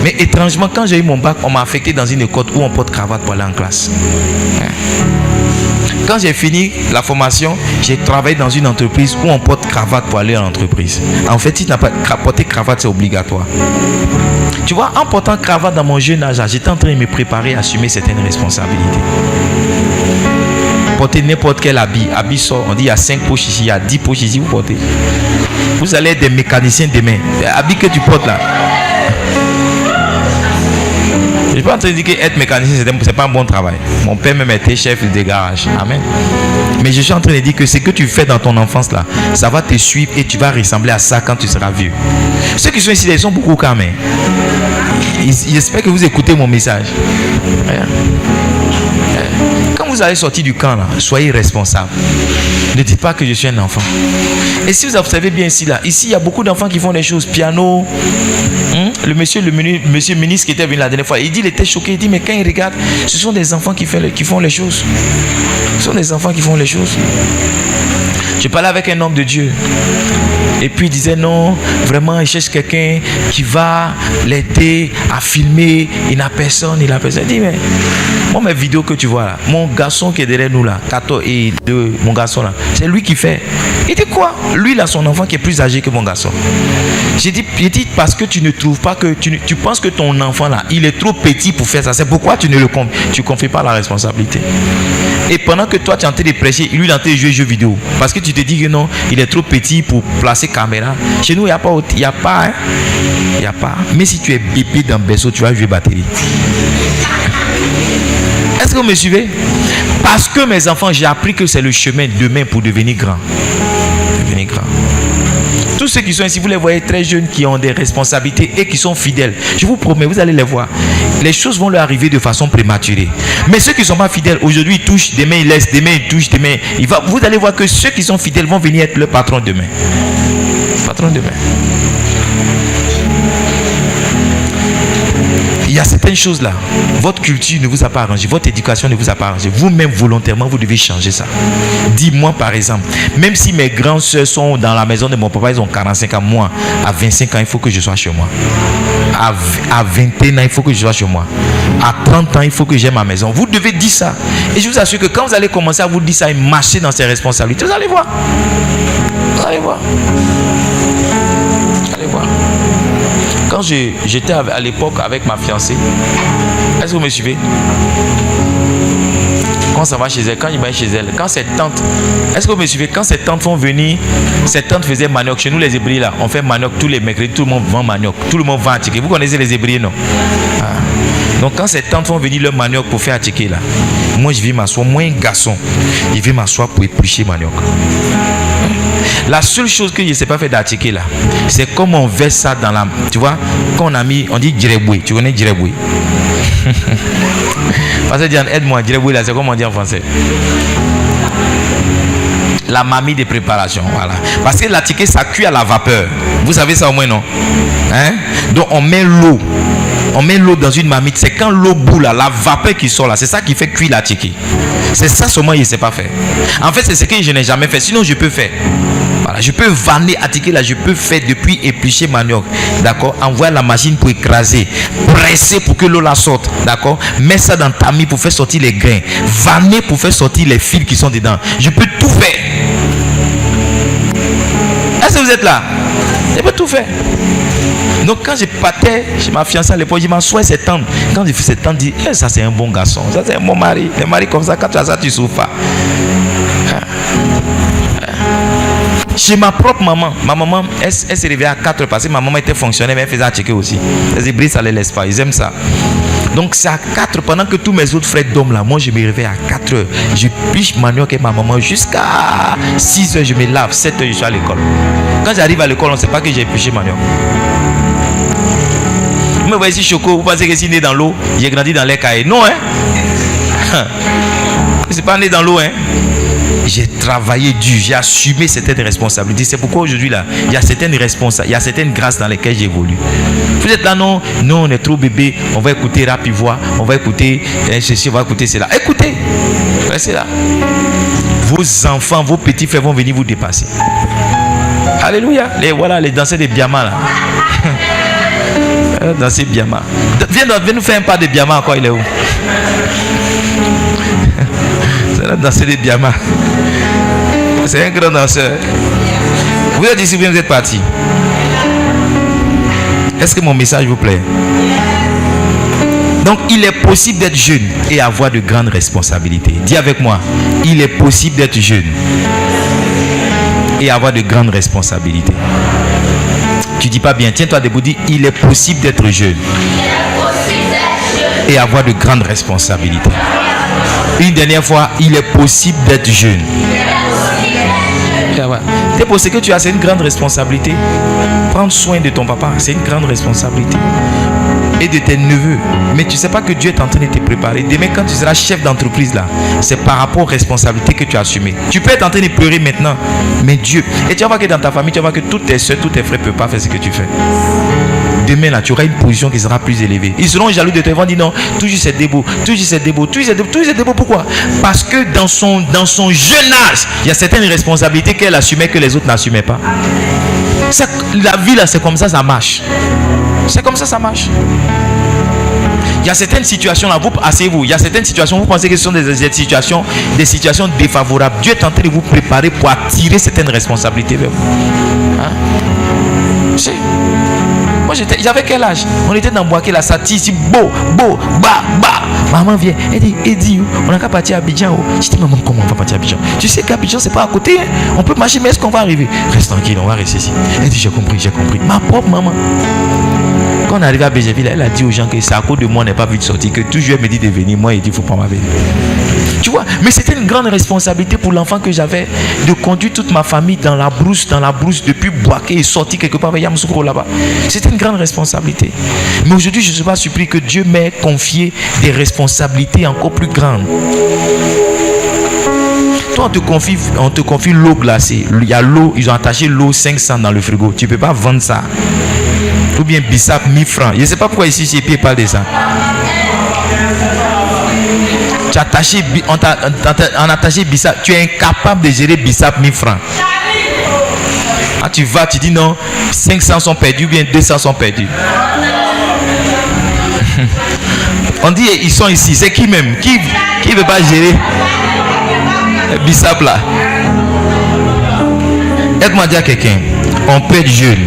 Mais étrangement, quand j'ai eu mon bac, on m'a affecté dans une école où on porte cravate pour aller en classe. Quand j'ai fini la formation, j'ai travaillé dans une entreprise où on porte cravate pour aller en entreprise. En fait, si tu n'as pas porté cravate, c'est obligatoire. Tu vois, en portant cravate dans mon jeune âge, j'étais en train de me préparer à assumer certaines responsabilités. Porter n'importe quel habit sort, on dit il y a 5 poches ici, il y a 10 poches ici, vous portez. Vous allez être des mécaniciens demain. L'habit que tu portes là. Je ne suis pas en train de dire qu'être mécanicien, ce n'est pas un bon travail. Mon père même était chef de garage. Amen. Mais je suis en train de dire que ce que tu fais dans ton enfance là, ça va te suivre et tu vas ressembler à ça quand tu seras vieux. Ceux qui sont ici, ils sont beaucoup quand même. J'espère que vous écoutez mon message. Quand vous allez sortir du camp là, soyez responsable. Ne dites pas que je suis un enfant. Et si vous observez bien ici là, ici il y a beaucoup d'enfants qui font des choses, piano. Le monsieur ministre qui était venu la dernière fois, il était choqué, il dit mais quand il regarde, ce sont des enfants qui font les choses. Ce sont des enfants qui font les choses. Je parlais avec un homme de Dieu. Et puis il disait non, vraiment il cherche quelqu'un qui va l'aider à filmer. Il n'a personne. Il dit mais moi mes vidéos que tu vois là, mon garçon qui est derrière nous là, 14 et 2, mon garçon là, c'est lui qui fait. Il dit quoi? Lui il a son enfant qui est plus âgé que mon garçon. J'ai dit parce que tu ne trouves pas que tu penses que ton enfant là, il est trop petit pour faire ça. C'est pourquoi tu ne confies pas la responsabilité. Et pendant que toi tu es en train de prêcher, lui il est en train de jouer jeux vidéo. Parce que tu te dis que non, il est trop petit pour placer caméra. Chez nous, il n'y a pas. Mais si tu es bébé dans le berceau, tu vas jouer batterie. Est-ce que vous me suivez? Parce que mes enfants, j'ai appris que c'est le chemin demain pour devenir grand. Tous ceux qui sont ici, vous les voyez très jeunes, qui ont des responsabilités et qui sont fidèles. Je vous promets, vous allez les voir. Les choses vont leur arriver de façon prématurée. Mais ceux qui ne sont pas fidèles, aujourd'hui ils touchent, demain ils laissent, demain ils touchent, demain vous allez voir que ceux qui sont fidèles vont venir être le patron demain. Il y a certaines choses là, votre culture ne vous a pas arrangé, votre éducation ne vous a pas arrangé. Vous-même volontairement, vous devez changer ça. Dis-moi par exemple, même si mes grands soeurs sont dans la maison de mon papa, ils ont 45 ans, moi, à 25 ans, il faut que je sois chez moi. À 21 ans, il faut que je sois chez moi. À 30 ans, il faut que j'aie ma maison. Vous devez dire ça. Et je vous assure que quand vous allez commencer à vous dire ça et marcher dans ces responsabilités, vous allez voir. Quand j'étais à l'époque avec ma fiancée, est-ce que vous me suivez? Quand ça va chez elle, quand il va chez elle, quand cette tante, est-ce que vous me suivez? Quand ces tantes vont venir, cette tante faisait manioc. Chez nous les Hébriers là, on fait manioc tous les mercredis, tout le monde vend manioc, tout le monde vend attiqué. Vous connaissez les Hébriers, non? Donc quand ces tantes vont venir leur manioc pour faire attiqué là, moi je vais m'asseoir, moi un garçon, je vais m'asseoir pour éplucher manioc. La seule chose que je ne sais pas faire d'attiqué là, c'est comme on verse ça dans la... Tu vois, quand on dit djireboué. Tu connais djireboué? Parce que Diane, aide-moi, djireboué là, c'est comme on dit en français. La mamie de préparation, voilà. Parce que l'attiqué, ça cuit à la vapeur. Vous savez ça au moins, non? Donc on met l'eau. On met l'eau dans une marmite. C'est quand l'eau bout là, la vapeur qui sort là, c'est ça qui fait cuire l'attiqué. C'est ça seulement il ne sait pas faire. En fait, c'est ce que je n'ai jamais fait. Sinon, je peux faire. Voilà, je peux vanner, attaquer là, je peux faire depuis éplucher manioc. D'accord? Envoyer la machine pour écraser, presser pour que l'eau la sorte. D'accord? Mettre ça dans ta mie pour faire sortir les grains. Vanner pour faire sortir les fils qui sont dedans. Je peux tout faire. Est-ce que vous êtes là? Je peux tout faire. Donc quand je partais chez ma fiancée à l'époque, je m'assois, c'est tendre. Quand je fais cette tendre, je dis, ça c'est un bon garçon, ça c'est un bon mari. Les maris comme ça, quand tu as ça, tu souffres pas. Chez ma propre maman, elle s'est réveillée à 4 heures parce que ma maman était fonctionnaire, mais elle faisait à checker aussi. Les hybrides, ça ne les laisse pas, ils aiment ça. Donc c'est à 4 pendant que tous mes autres frères dorment là. Moi je me réveille à 4 heures. Je piche manioc et ma maman jusqu'à 6 heures, je me lave, 7 heures, je suis à l'école. Quand j'arrive à l'école, on ne sait pas que j'ai piché manioc. Vous me voyez ici Choco, vous pensez que je suis né dans l'eau, j'ai grandi dans les cahiers. Non, hein? Je ne suis pas né dans l'eau, hein? J'ai travaillé dur, j'ai assumé certaines responsabilités. C'est pourquoi aujourd'hui là, il y a certaines responsabilités, il y a certaines grâces dans lesquelles j'évolue. Vous êtes là, non, on est trop bébé, on va écouter rap voix, on va écouter ceci, on va écouter cela. Écoutez, restez là. Vos enfants, vos petits frères vont venir vous dépasser. Alléluia. Voilà les danseurs de Biama là. Danser Biama. Viens nous faire un pas de Biama encore, il est où? C'est la danser de Biama. C'est un grand danseur. Vous êtes ici, vous êtes parti. Est-ce que mon message vous plaît? Donc il est possible d'être jeune et avoir de grandes responsabilités. Dis avec moi, il est possible d'être jeune et avoir de grandes responsabilités. Tu dis pas bien, tiens-toi debout, dis, il est possible d'être jeune et avoir de grandes responsabilités. Une dernière fois, il est possible d'être jeune. C'est pour ce que tu as, c'est une grande responsabilité. Prendre soin de ton papa, c'est une grande responsabilité. Et de tes neveux. Mais tu ne sais pas que Dieu est en train de te préparer. Demain, quand tu seras chef d'entreprise là, c'est par rapport aux responsabilités que tu as assumées. Tu peux être en train de pleurer maintenant, mais Dieu. Et tu vas voir que dans ta famille, tu vas voir que toutes tes soeurs, tous tes frères ne peuvent pas faire ce que tu fais. Demain là, tu auras une position qui sera plus élevée. Ils seront jaloux de toi. Ils vont dire non, toujours c'est débeau, toujours c'est débeau, toujours c'est débeau. Pourquoi? Parce que dans son jeune âge, il y a certaines responsabilités qu'elle assumait que les autres n'assumaient pas. La vie là, c'est comme ça marche. C'est comme ça marche. Il y a certaines situations là, vous asseyez-vous. Il y a certaines situations, vous pensez que ce sont des situations défavorables. Dieu est en train de vous préparer pour attirer certaines responsabilités vers vous. Hein? Moi j'avais quel âge? On était dans Boaké, la Sati ici, bah. Maman vient, elle dit, on n'a qu'à partir à Abidjan. Je dis, maman, comment on va partir à Abidjan? Tu sais qu'Abidjan c'est pas à côté, hein? On peut marcher, mais est-ce qu'on va arriver? Reste tranquille, on va rester ici. Elle dit, j'ai compris. Ma propre maman. Quand on est arrivé à Béjéville, elle a dit aux gens que c'est à cause de moi on n'est pas vu de sortir, que toujours elle me dit de venir, moi il dit il faut pas m'avoir. Tu vois, mais c'était une grande responsabilité pour l'enfant que j'avais de conduire toute ma famille dans la brousse depuis Boaké et sortir quelque part avec Yamoussoukro là-bas. C'était une grande responsabilité. Mais aujourd'hui, je ne suis pas surpris que Dieu m'ait confié des responsabilités encore plus grandes. Toi, on te confie l'eau glacée. Il y a l'eau, ils ont attaché l'eau 500 dans le frigo. Tu ne peux pas vendre ça. Ou bien Bissap 1000 francs. Je ne sais pas pourquoi ici, chez Pierre parle de ça. Tu as attaché, on attaché Bissap. Tu es incapable de gérer Bissap 1000 francs. Ah, tu vas, tu dis non, 500 sont perdus, ou bien 200 sont perdus. On dit ils sont ici. C'est qui même? Qui ne veut pas gérer Bissap là? Aide-moi dire à quelqu'un, on peut être jeune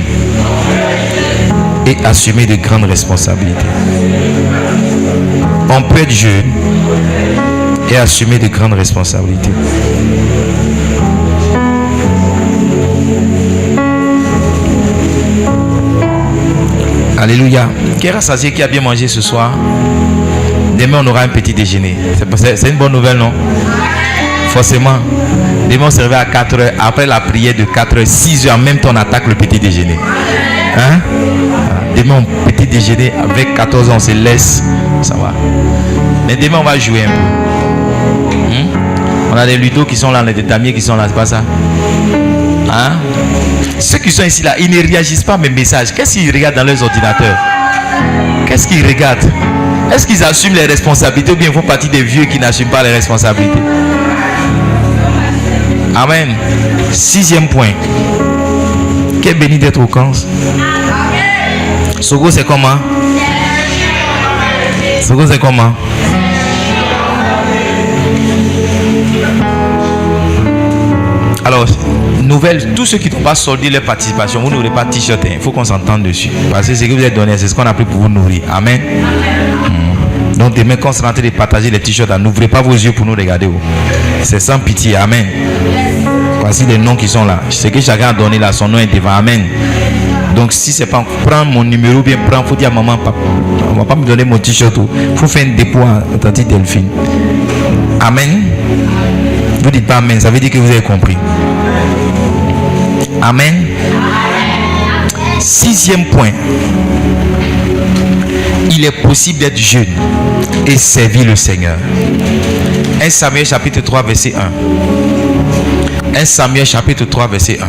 et assumer de grandes responsabilités. On peut être jeune et assumer de grandes responsabilités. Alléluia. Qui est rassasié, qui a bien mangé ce soir? Demain on aura un petit déjeuner. C'est une bonne nouvelle, non? Forcément. Demain on se réveille à 4 heures. Après la prière de 4 heures, 6 heures en même temps on attaque le petit déjeuner. Hein? Demain on petit déjeuner avec 14 ans on se laisse. Ça va. Mais demain on va jouer un peu. On a des ludos qui sont là, les damiers qui sont là, c'est pas ça? Hein? Ceux qui sont ici là, ils ne réagissent pas à mes messages. Qu'est-ce qu'ils regardent dans leurs ordinateurs? Qu'est-ce qu'ils regardent? Est-ce qu'ils assument les responsabilités ou bien ils font partie des vieux qui n'assument pas les responsabilités? Amen. 6e point. Quel béni d'être au camp. Sogo, c'est comment? Sogo, c'est comment? Alors, nouvelle, tous ceux qui n'ont pas soldé leur participation, vous n'aurez pas de t-shirt. Il faut qu'on s'entende dessus. Parce que ce que vous êtes donné, c'est ce qu'on a pris pour vous nourrir. Amen. Donc, demain, quand on sera en train de partager les t-shirts, n'ouvrez pas vos yeux pour nous regarder. C'est sans pitié. Amen. Voici les noms qui sont là. Ce que chacun a donné là, son nom est devant. Amen. Donc, si c'est pas, prends mon numéro, bien prends, faut dire à maman, papa, on va pas me donner mon t-shirt. Il faut faire un dépôt à Tante Delphine. Amen. Vous dites pas amen, ça veut dire que vous avez compris. Amen. 6e point. Il est possible d'être jeune et servir le Seigneur. 1 Samuel chapitre 3 verset 1. 1 Samuel chapitre 3 verset 1.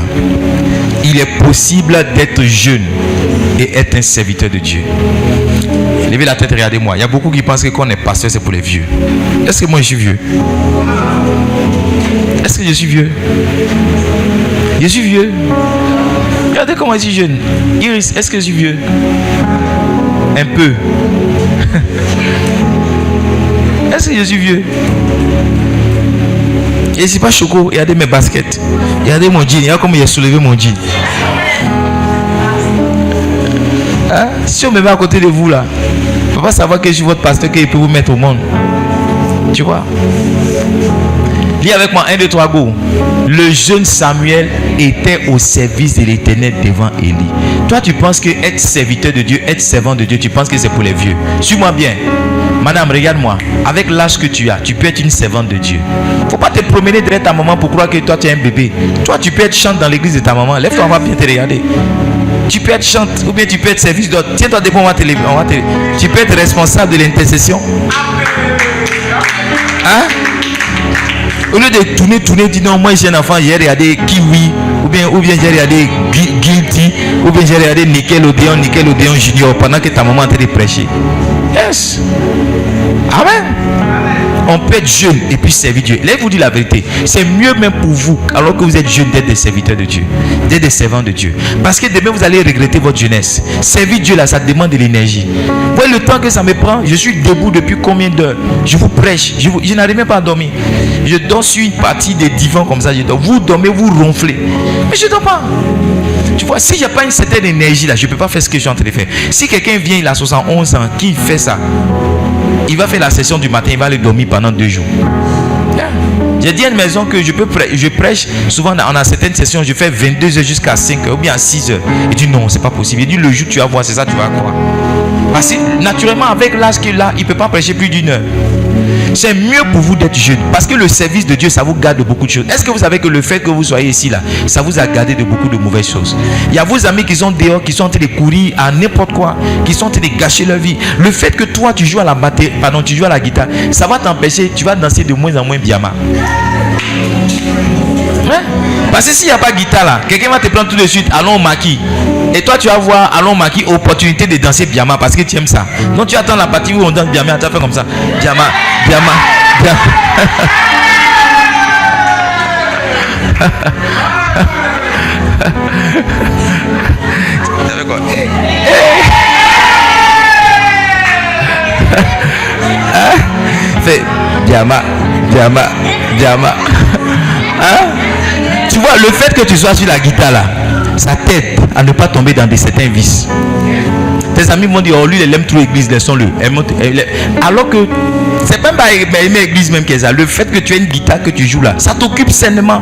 Il est possible d'être jeune et être un serviteur de Dieu. Levez la tête, regardez-moi. Il y a beaucoup qui pensent que quand on est pasteur, c'est pour les vieux. Est-ce que moi je suis vieux? Est-ce que je suis vieux? Je suis vieux. Regardez comment je suis jeune. Iris, est-ce que je suis vieux? Un peu. Est-ce que je suis vieux? Et c'est pas choco. Regardez mes baskets. Regardez mon jean. Regardez comment il a soulevé mon jean. Hein? Si on me met à côté de vous là, il ne faut pas savoir que je suis votre pasteur, qu'il peut vous mettre au monde. Tu vois? Lis avec moi 1, 2, 3, go. Le jeune Samuel était au service de l'Éternel devant Élie. Toi, tu penses que être serviteur de Dieu, être servant de Dieu, tu penses que c'est pour les vieux. Suis-moi bien. Madame, regarde-moi. Avec l'âge que tu as, tu peux être une servante de Dieu. Il ne faut pas te promener derrière ta maman pour croire que toi, tu es un bébé. Toi, tu peux être chante dans l'église de ta maman. Lève-toi, on va bien te regarder. Tu peux être chante ou bien tu peux être service d'autre. Tiens-toi debout, tu peux être responsable de l'intercession. Hein? Au lieu de tourner, dis non, moi j'ai un enfant, j'ai regardé Kiwi, ou bien j'ai regardé Guilty, ou bien j'ai regardé Nickelodeon Junior pendant que ta maman est en train de prêcher. Yes. Amen. On peut être jeune et puis servir Dieu. Là, je vous dis la vérité. C'est mieux même pour vous, alors que vous êtes jeune, d'être des serviteurs de Dieu, d'être des servants de Dieu. Parce que demain, vous allez regretter votre jeunesse. Servir Dieu, là, ça demande de l'énergie. Vous voyez le temps que ça me prend. Je suis debout depuis combien d'heures? Je vous prêche. Je n'arrive même pas à dormir. Je dors sur une partie des divans comme ça. Je dors. Vous dormez, vous ronflez. Mais je ne dors pas. Tu vois, si il n'y a pas une certaine énergie là, je ne peux pas faire ce que je suis en train de faire. Si quelqu'un vient, il a 71 ans, qui fait ça? Il va faire la session du matin, il va aller dormir pendant 2 jours. J'ai dit à une maison que je prêche souvent on a certaines sessions, je fais 22h jusqu'à 5h ou bien à 6h. Il dit non, c'est pas possible. Il dit le jour tu vas voir, c'est ça tu vas croire. Parce que naturellement, avec l'âge qu'il a, il ne peut pas prêcher plus d'1 heure. C'est mieux pour vous d'être jeune. Parce que le service de Dieu, ça vous garde de beaucoup de choses. Est-ce que vous savez que le fait que vous soyez ici là, ça vous a gardé de beaucoup de mauvaises choses? Il y a vos amis qui sont dehors, qui sont en train de courir à n'importe quoi, qui sont en train de gâcher leur vie. Le fait que toi tu joues à la batterie, pardon, tu joues à la guitare, ça va t'empêcher, tu vas danser de moins en moins biama. Hein? Parce que s'il n'y a pas de guitare là, quelqu'un va te prendre tout de suite, allons au maquis. Et toi tu vas voir, allons au maquis, opportunité de danser biama parce que tu aimes ça. Donc tu attends la partie où on danse biama, tu vas faire comme ça. Biama, biama, biama. Ça fait quoi? Fais biama, biama, biama. Hein? Tu vois, le fait que tu sois sur la guitare là, ça t'aide à ne pas tomber dans certains vices. Tes amis m'ont dit, oh lui il aime trop l'église, laissons-le. Alors que c'est même pas aimer l'église même qu'elle a. Le fait que tu as une guitare que tu joues là, ça t'occupe sainement.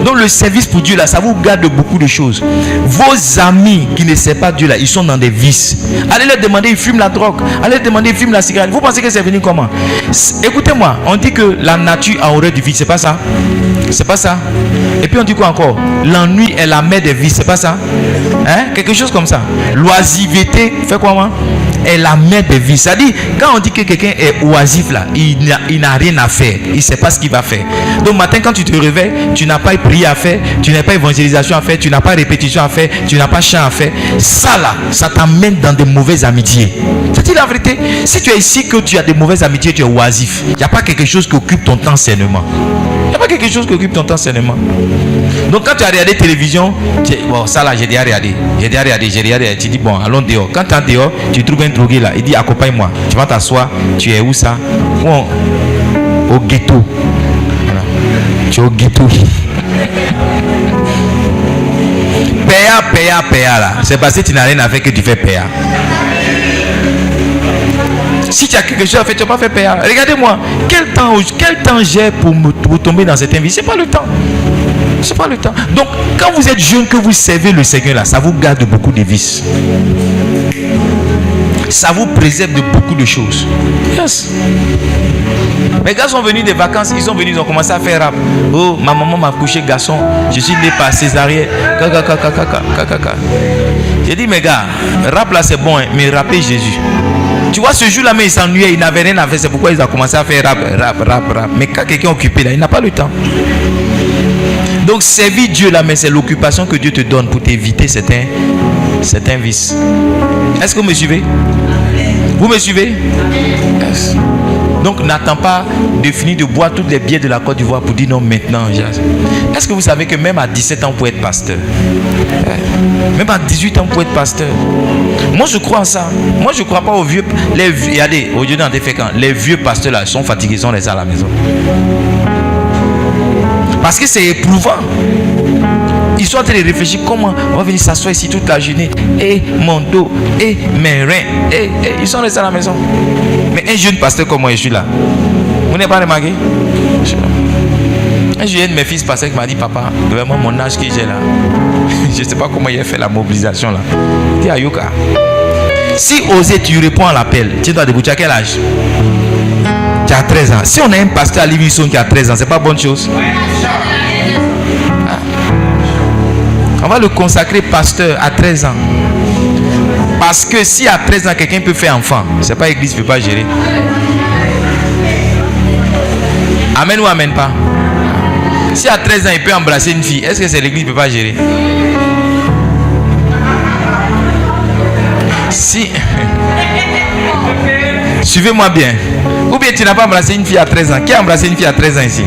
Donc le service pour Dieu là, ça vous garde beaucoup de choses. Vos amis qui ne savent pas Dieu là, ils sont dans des vices. Allez leur demander, ils fument la drogue. Allez leur demander, ils fument la cigarette. Vous pensez que c'est venu comment? Écoutez-moi, on dit que la nature a horreur du vice, c'est pas ça? C'est pas ça? Et puis on dit quoi encore? L'ennui est la mère des vices, c'est pas ça? Hein? Quelque chose comme ça. L'oisiveté fait quoi moi? est la mère des vices. C'est-à-dire, quand on dit que quelqu'un est oisif là, il n'a rien à faire. Il ne sait pas ce qu'il va faire. Donc matin, quand tu te réveilles, tu n'as pas prière à faire, tu n'as pas évangélisation à faire, tu n'as pas répétition à faire, tu n'as pas chant à faire. Ça là, ça t'amène dans de mauvaises amitiés. C'est-à-dire la vérité. Si tu es ici que tu as de mauvaises amitiés, tu es oisif. Il n'y a pas quelque chose qui occupe ton temps sainement. Il n'y a pas quelque chose qui occupe ton temps sainement. Donc quand tu as regardé télévision, bon ça là j'ai déjà regardé. Tu dis bon allons dehors. Quand tu es dehors, tu trouves un drogué là. Il dit accompagne-moi. Tu vas t'asseoir. Tu es où ça? Bon, au ghetto. Voilà. Tu es au ghetto. Péa là. C'est parce que tu n'as rien à faire que tu fais péa. Si tu as quelque chose à faire, tu n'as pas fait péa. Regardez-moi, quel temps j'ai pour tomber dans cette vie? C'est pas le temps. C'est pas le temps. Donc, quand vous êtes jeune, que vous servez le Seigneur là, ça vous garde de beaucoup de vices. Ça vous préserve de beaucoup de choses. Yes. Mes gars sont venus des vacances, ils sont venus, ils ont commencé à faire rap. Oh, ma maman m'a couché garçon, je suis né par césarienne. J'ai dit, mes gars, rap là c'est bon, hein, mais rappez Jésus. Tu vois, ce jour-là, mais ils s'ennuyaient, ils n'avaient rien à faire. C'est pourquoi ils ont commencé à faire rap. Mais quand quelqu'un est occupé là, il n'a pas le temps. Donc, servir Dieu là, mais c'est l'occupation que Dieu te donne pour t'éviter certains vices. Est-ce que vous me suivez? Vous me suivez? Yes. Donc, n'attends pas de finir de boire toutes les bières de la Côte d'Ivoire pour dire non maintenant. Est-ce que vous savez que même à 17 ans, vous pouvez être pasteur? Même à 18 ans, vous pouvez être pasteur. Moi, je crois en ça. Moi, je ne crois pas aux vieux. Regardez, aujourd'hui, dans des fréquents, les vieux pasteurs là sont fatigués, ils sont restés à la maison. Parce que c'est éprouvant. Ils sont en train de réfléchir comment on va venir s'asseoir ici toute la journée. Et mon dos, et mes reins. Et ils sont restés à la maison. Mais un jeune pasteur comme moi, je suis là. Vous n'avez pas remarqué? Un jeune de mes fils pasteur qui m'a dit, papa, vraiment mon âge que j'ai là. Je ne sais pas comment il a fait la mobilisation là. Il dit, Ayuka, si osé tu réponds à l'appel, tu dois déboucher à quel âge? Tu as 13 ans. Si on a un pasteur à Livingstone qui a 13 ans, c'est pas bonne chose. On va le consacrer pasteur à 13 ans. Parce que si à 13 ans, quelqu'un peut faire enfant, c'est pas l'église qui ne peut pas gérer. Amen ou amen pas? Si à 13 ans, il peut embrasser une fille, est-ce que c'est l'église qui ne peut pas gérer? Si. Suivez-moi bien. Ou bien tu n'as pas embrassé une fille à 13 ans. Qui a embrassé une fille à 13 ans ici?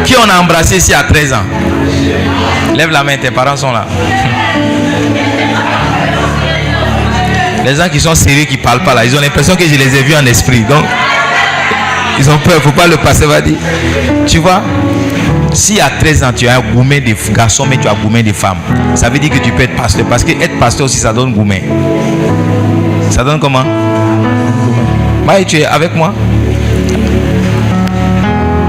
Qui on a embrassé ici à 13 ans? Lève la main, tes parents sont là. Les gens qui sont sérieux, qui ne parlent pas là, ils ont l'impression que je les ai vus en esprit. Donc, ils ont peur, il ne faut pas le passer, va dire. Tu vois, si à 13 ans tu as un gourmet de garçons, mais tu as un gourmet de femmes, ça veut dire que tu peux être pasteur. Parce que être pasteur aussi, ça donne gourmet. Ça donne comment? Maï, tu es avec moi?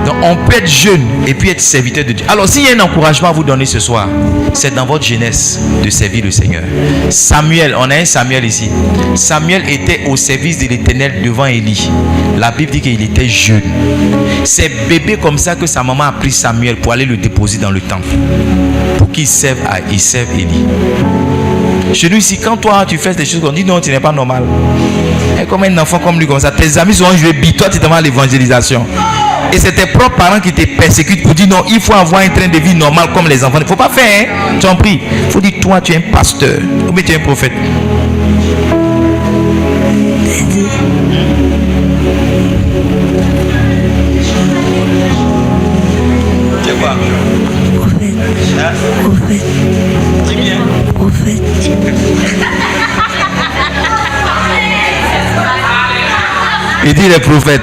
Donc on peut être jeune et puis être serviteur de Dieu. Alors s'il y a un encouragement à vous donner ce soir, c'est dans votre jeunesse de servir le Seigneur. Samuel, on a un Samuel ici. Samuel était au service de l'Éternel devant Élie. La Bible dit qu'il était jeune. C'est bébé comme ça que sa maman a pris Samuel pour aller le déposer dans le temple, pour qu'il serve Élie. Chez nous ici, quand toi tu fais des choses qu'on dit non, tu n'es pas normal. Et comme un enfant comme lui comme ça, tes amis sont joués bille, toi tu demandes l'évangélisation. Et c'est tes propres parents qui te persécutent pour dire non, il faut avoir un train de vie normal comme les enfants. Il ne faut pas faire, hein? Tu en prie. Il faut dire toi tu es un pasteur ou bien tu es un prophète. Tu es quoi? Prophète. Hein? Prophète. Dis bien. Prophète. Il dit les prophètes.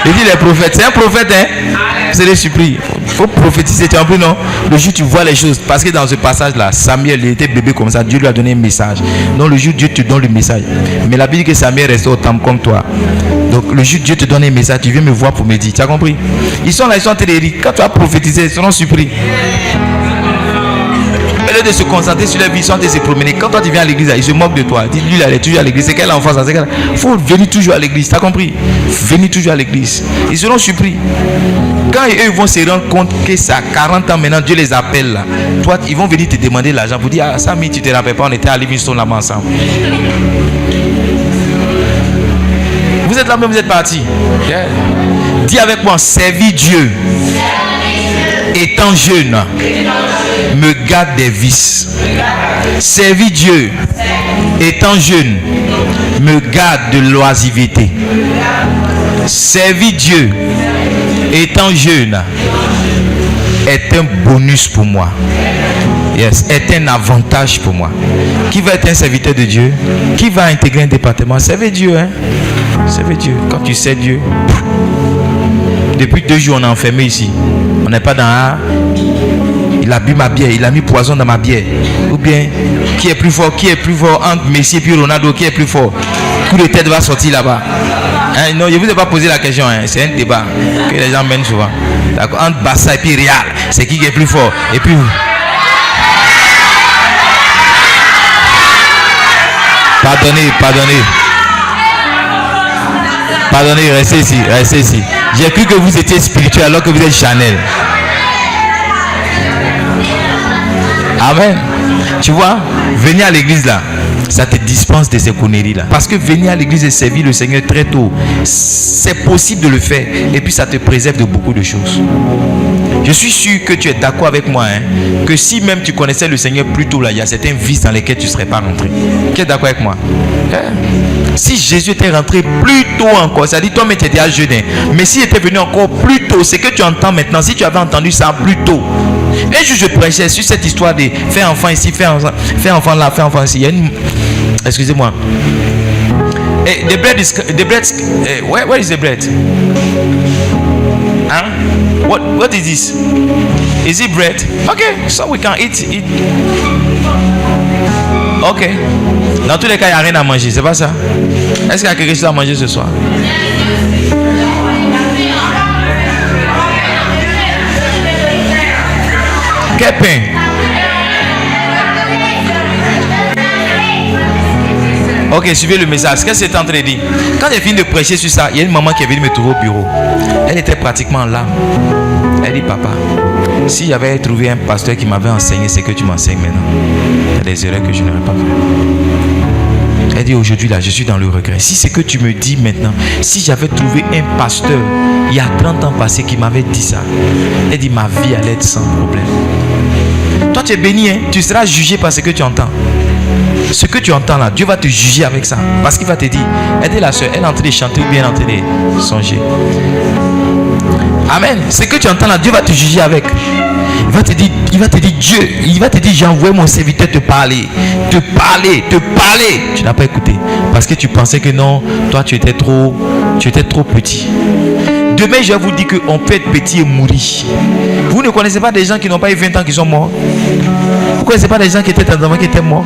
Il dit les prophètes. C'est un prophète, hein? C'est des surpris. Il faut prophétiser. Tu as compris, non? Le jour tu vois les choses. Parce que dans ce passage-là, Samuel, il était bébé comme ça. Dieu lui a donné un message. Donc le jour Dieu te donne le message. Mais la Bible dit que Samuel restait au temple comme toi. Donc le jour Dieu te donne un message, tu viens me voir pour me dire. Tu as compris? Ils sont là, ils sont en train de rire. Quand tu as prophétisé, ils seront surpris. lieu de se concentrer sur leur vie, ils sont en train de se promener. Quand toi tu viens à l'église, ils se moquent de toi. Dis-lui, il est toujours à l'église. C'est quel enfant ça? Il faut venir toujours à l'église. Tu as compris? Venir toujours à l'église. Ils seront surpris. Quand eux vont se rendre compte que ça a 40 ans maintenant, Dieu les appelle là. Toi, ils vont venir te demander l'argent pour dire, ah Samy, tu te rappelles pas, on était à Livingstone là-bas ensemble. Vous êtes là même, vous êtes partis. Yeah. Dis avec moi, servir Dieu étant jeune me garde des vices. Servir Dieu étant jeune me garde de l'oisiveté. Servir Dieu étant jeune est un bonus pour moi. Yes, est un avantage pour moi. Qui va être un serviteur de Dieu? Qui va intégrer un département? Servez Dieu, hein? Servez Dieu. Quand tu sais Dieu, depuis 2 jours on est enfermé ici. On n'est pas dans il a bu ma bière, il a mis poison dans ma bière. Ou bien, qui est plus fort entre Messi et puis Ronaldo, qui est plus fort? Coup de tête va sortir là-bas. Hein, non, je ne vous ai pas posé la question, hein. C'est un débat que les gens mènent souvent. D'accord? Entre Barça et puis Real, c'est qui est plus fort? Et puis Pardonnez, restez ici. J'ai cru que vous étiez spirituel alors que vous êtes Chanel. Amen. Tu vois, venir à l'église là, ça te dispense de ces conneries là. Parce que venir à l'église et servir le Seigneur très tôt, c'est possible de le faire. Et puis ça te préserve de beaucoup de choses. Je suis sûr que tu es d'accord avec moi, hein, que si même tu connaissais le Seigneur plus tôt là, il y a certains vices dans lesquels tu ne serais pas rentré. Qui est d'accord avec moi? Si Jésus était rentré plus tôt encore, ça dit toi-même tu étais à jeûner. Mais s'il était venu encore plus tôt, c'est que tu entends maintenant. Si tu avais entendu ça plus tôt. Un jour je prêchais sur cette histoire de faire enfant ici, faire enfant là, faire enfant ici. Il y a une... Excusez-moi. The bread is where is the bread? Huh? What is this? Is it bread? Okay, so we can eat it. Ok. Dans tous les cas, il n'y a rien à manger, c'est pas ça? Est-ce qu'il y a quelque chose à manger ce soir? Quel pain? Ok, suivez le message. Qu'est-ce que c'est en train de dire? Quand j'ai fini de prêcher sur ça, il y a une maman qui est venue me trouver au bureau. Elle était pratiquement en larmes. Elle dit, papa, si j'avais trouvé un pasteur qui m'avait enseigné ce que tu m'enseignes maintenant, il y a des erreurs que je n'aurais pas fait. Elle dit, aujourd'hui là, je suis dans le regret. Si c'est que tu me dis maintenant, si j'avais trouvé un pasteur il y a 30 ans passé qui m'avait dit ça, elle dit, ma vie allait être sans problème. Toi tu es béni, hein? Tu seras jugé par ce que tu entends. Ce que tu entends là, Dieu va te juger avec ça. Parce qu'il va te dire, aidez la soeur, elle est en train de chanter ou bien en train de songer. Amen. Ce que tu entends là, Dieu va te juger avec. Il va te dire Dieu, il va te dire, j'ai envoyé mon serviteur te parler. Tu n'as pas écouté. Parce que tu pensais que non, toi tu étais trop petit. Demain, je vais vous dire qu'on peut être petit et mourir. Vous ne connaissez pas des gens qui n'ont pas eu 20 ans qui sont morts? Vous ne connaissez pas des gens qui étaient enfants qui étaient morts?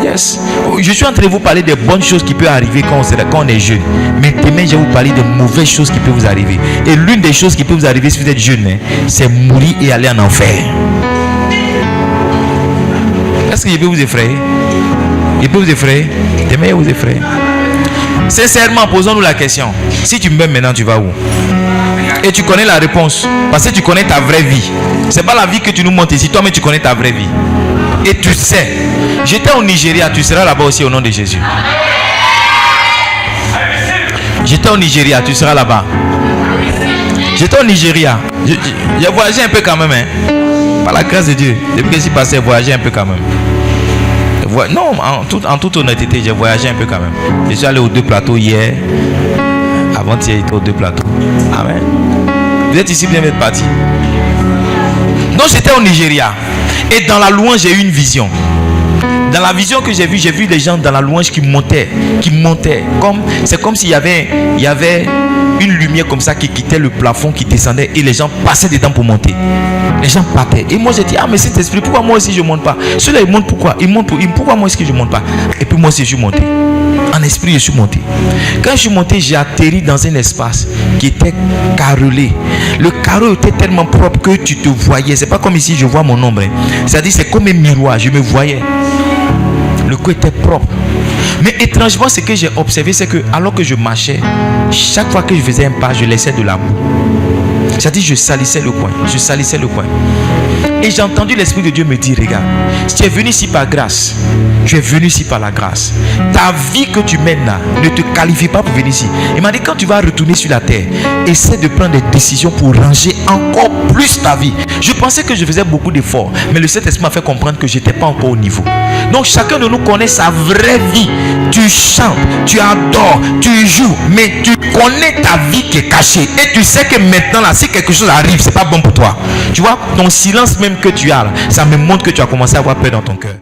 Yes. Je suis en train de vous parler des bonnes choses qui peuvent arriver quand on est jeune. Mais demain, je vais vous parler de mauvaises choses qui peuvent vous arriver. Et l'une des choses qui peut vous arriver si vous êtes jeune, hein, c'est mourir et aller en enfer. Est-ce que je peux vous effrayer? Je peux vous effrayer? Demain, je vous effrayer. Sincèrement, posons-nous la question. Si tu meurs maintenant, tu vas où? Et tu connais la réponse. Parce que tu connais ta vraie vie. C'est pas la vie que tu nous montres ici. Toi-même, tu connais ta vraie vie. Et tu sais. J'étais au Nigeria. Tu seras là-bas aussi au nom de Jésus. J'étais au Nigeria. Tu seras là-bas. J'étais au Nigeria. J'ai voyagé un peu quand même. Hein. Par la grâce de Dieu. Depuis que je suis passé, j'ai voyagé un peu quand même. Non, en toute honnêteté, j'ai voyagé un peu quand même. Je suis allé aux 2 plateaux hier. Avant-hier, j'étais aux 2 plateaux. Amen. Vous êtes ici, bien vous êtes partis. Donc j'étais au Nigeria. Et dans la louange, j'ai eu une vision. Dans la vision que j'ai vu des gens dans la louange qui montaient. C'est comme s'il y avait une lumière comme ça qui quittait le plafond, qui descendait et les gens passaient dedans pour monter. Les gens partaient. Et moi j'ai dit, ah mais cet esprit, pourquoi moi aussi je ne monte pas? Ceux-là ils montent pourquoi? Pourquoi moi est-ce que je ne monte pas? Et puis moi aussi je suis monté. En esprit, je suis monté. Quand je suis monté, j'ai atterri dans un espace qui était carrelé. Le carreau était tellement propre que tu te voyais. C'est pas comme ici, je vois mon ombre. C'est-à-dire, c'est comme un miroir. Je me voyais. Le coin était propre. Mais étrangement, ce que j'ai observé, c'est que alors que je marchais, chaque fois que je faisais un pas, je laissais de la boue. C'est-à-dire, je salissais le coin. Je salissais le coin. Et j'ai entendu l'Esprit de Dieu me dire, regarde, si tu es venu ici par grâce, tu es venu ici par la grâce. Ta vie que tu mènes là ne te qualifie pas pour venir ici. Il m'a dit, quand tu vas retourner sur la terre, essaie de prendre des décisions pour ranger encore plus ta vie. Je pensais que je faisais beaucoup d'efforts, mais le Saint-Esprit m'a fait comprendre que je n'étais pas encore au niveau. Donc chacun de nous connaît sa vraie vie. Tu chantes, tu adores, tu joues, mais tu connais ta vie qui est cachée. Et tu sais que maintenant là, si quelque chose arrive, c'est pas bon pour toi. Tu vois, ton silence même que tu as là, ça me montre que tu as commencé à avoir peur dans ton cœur.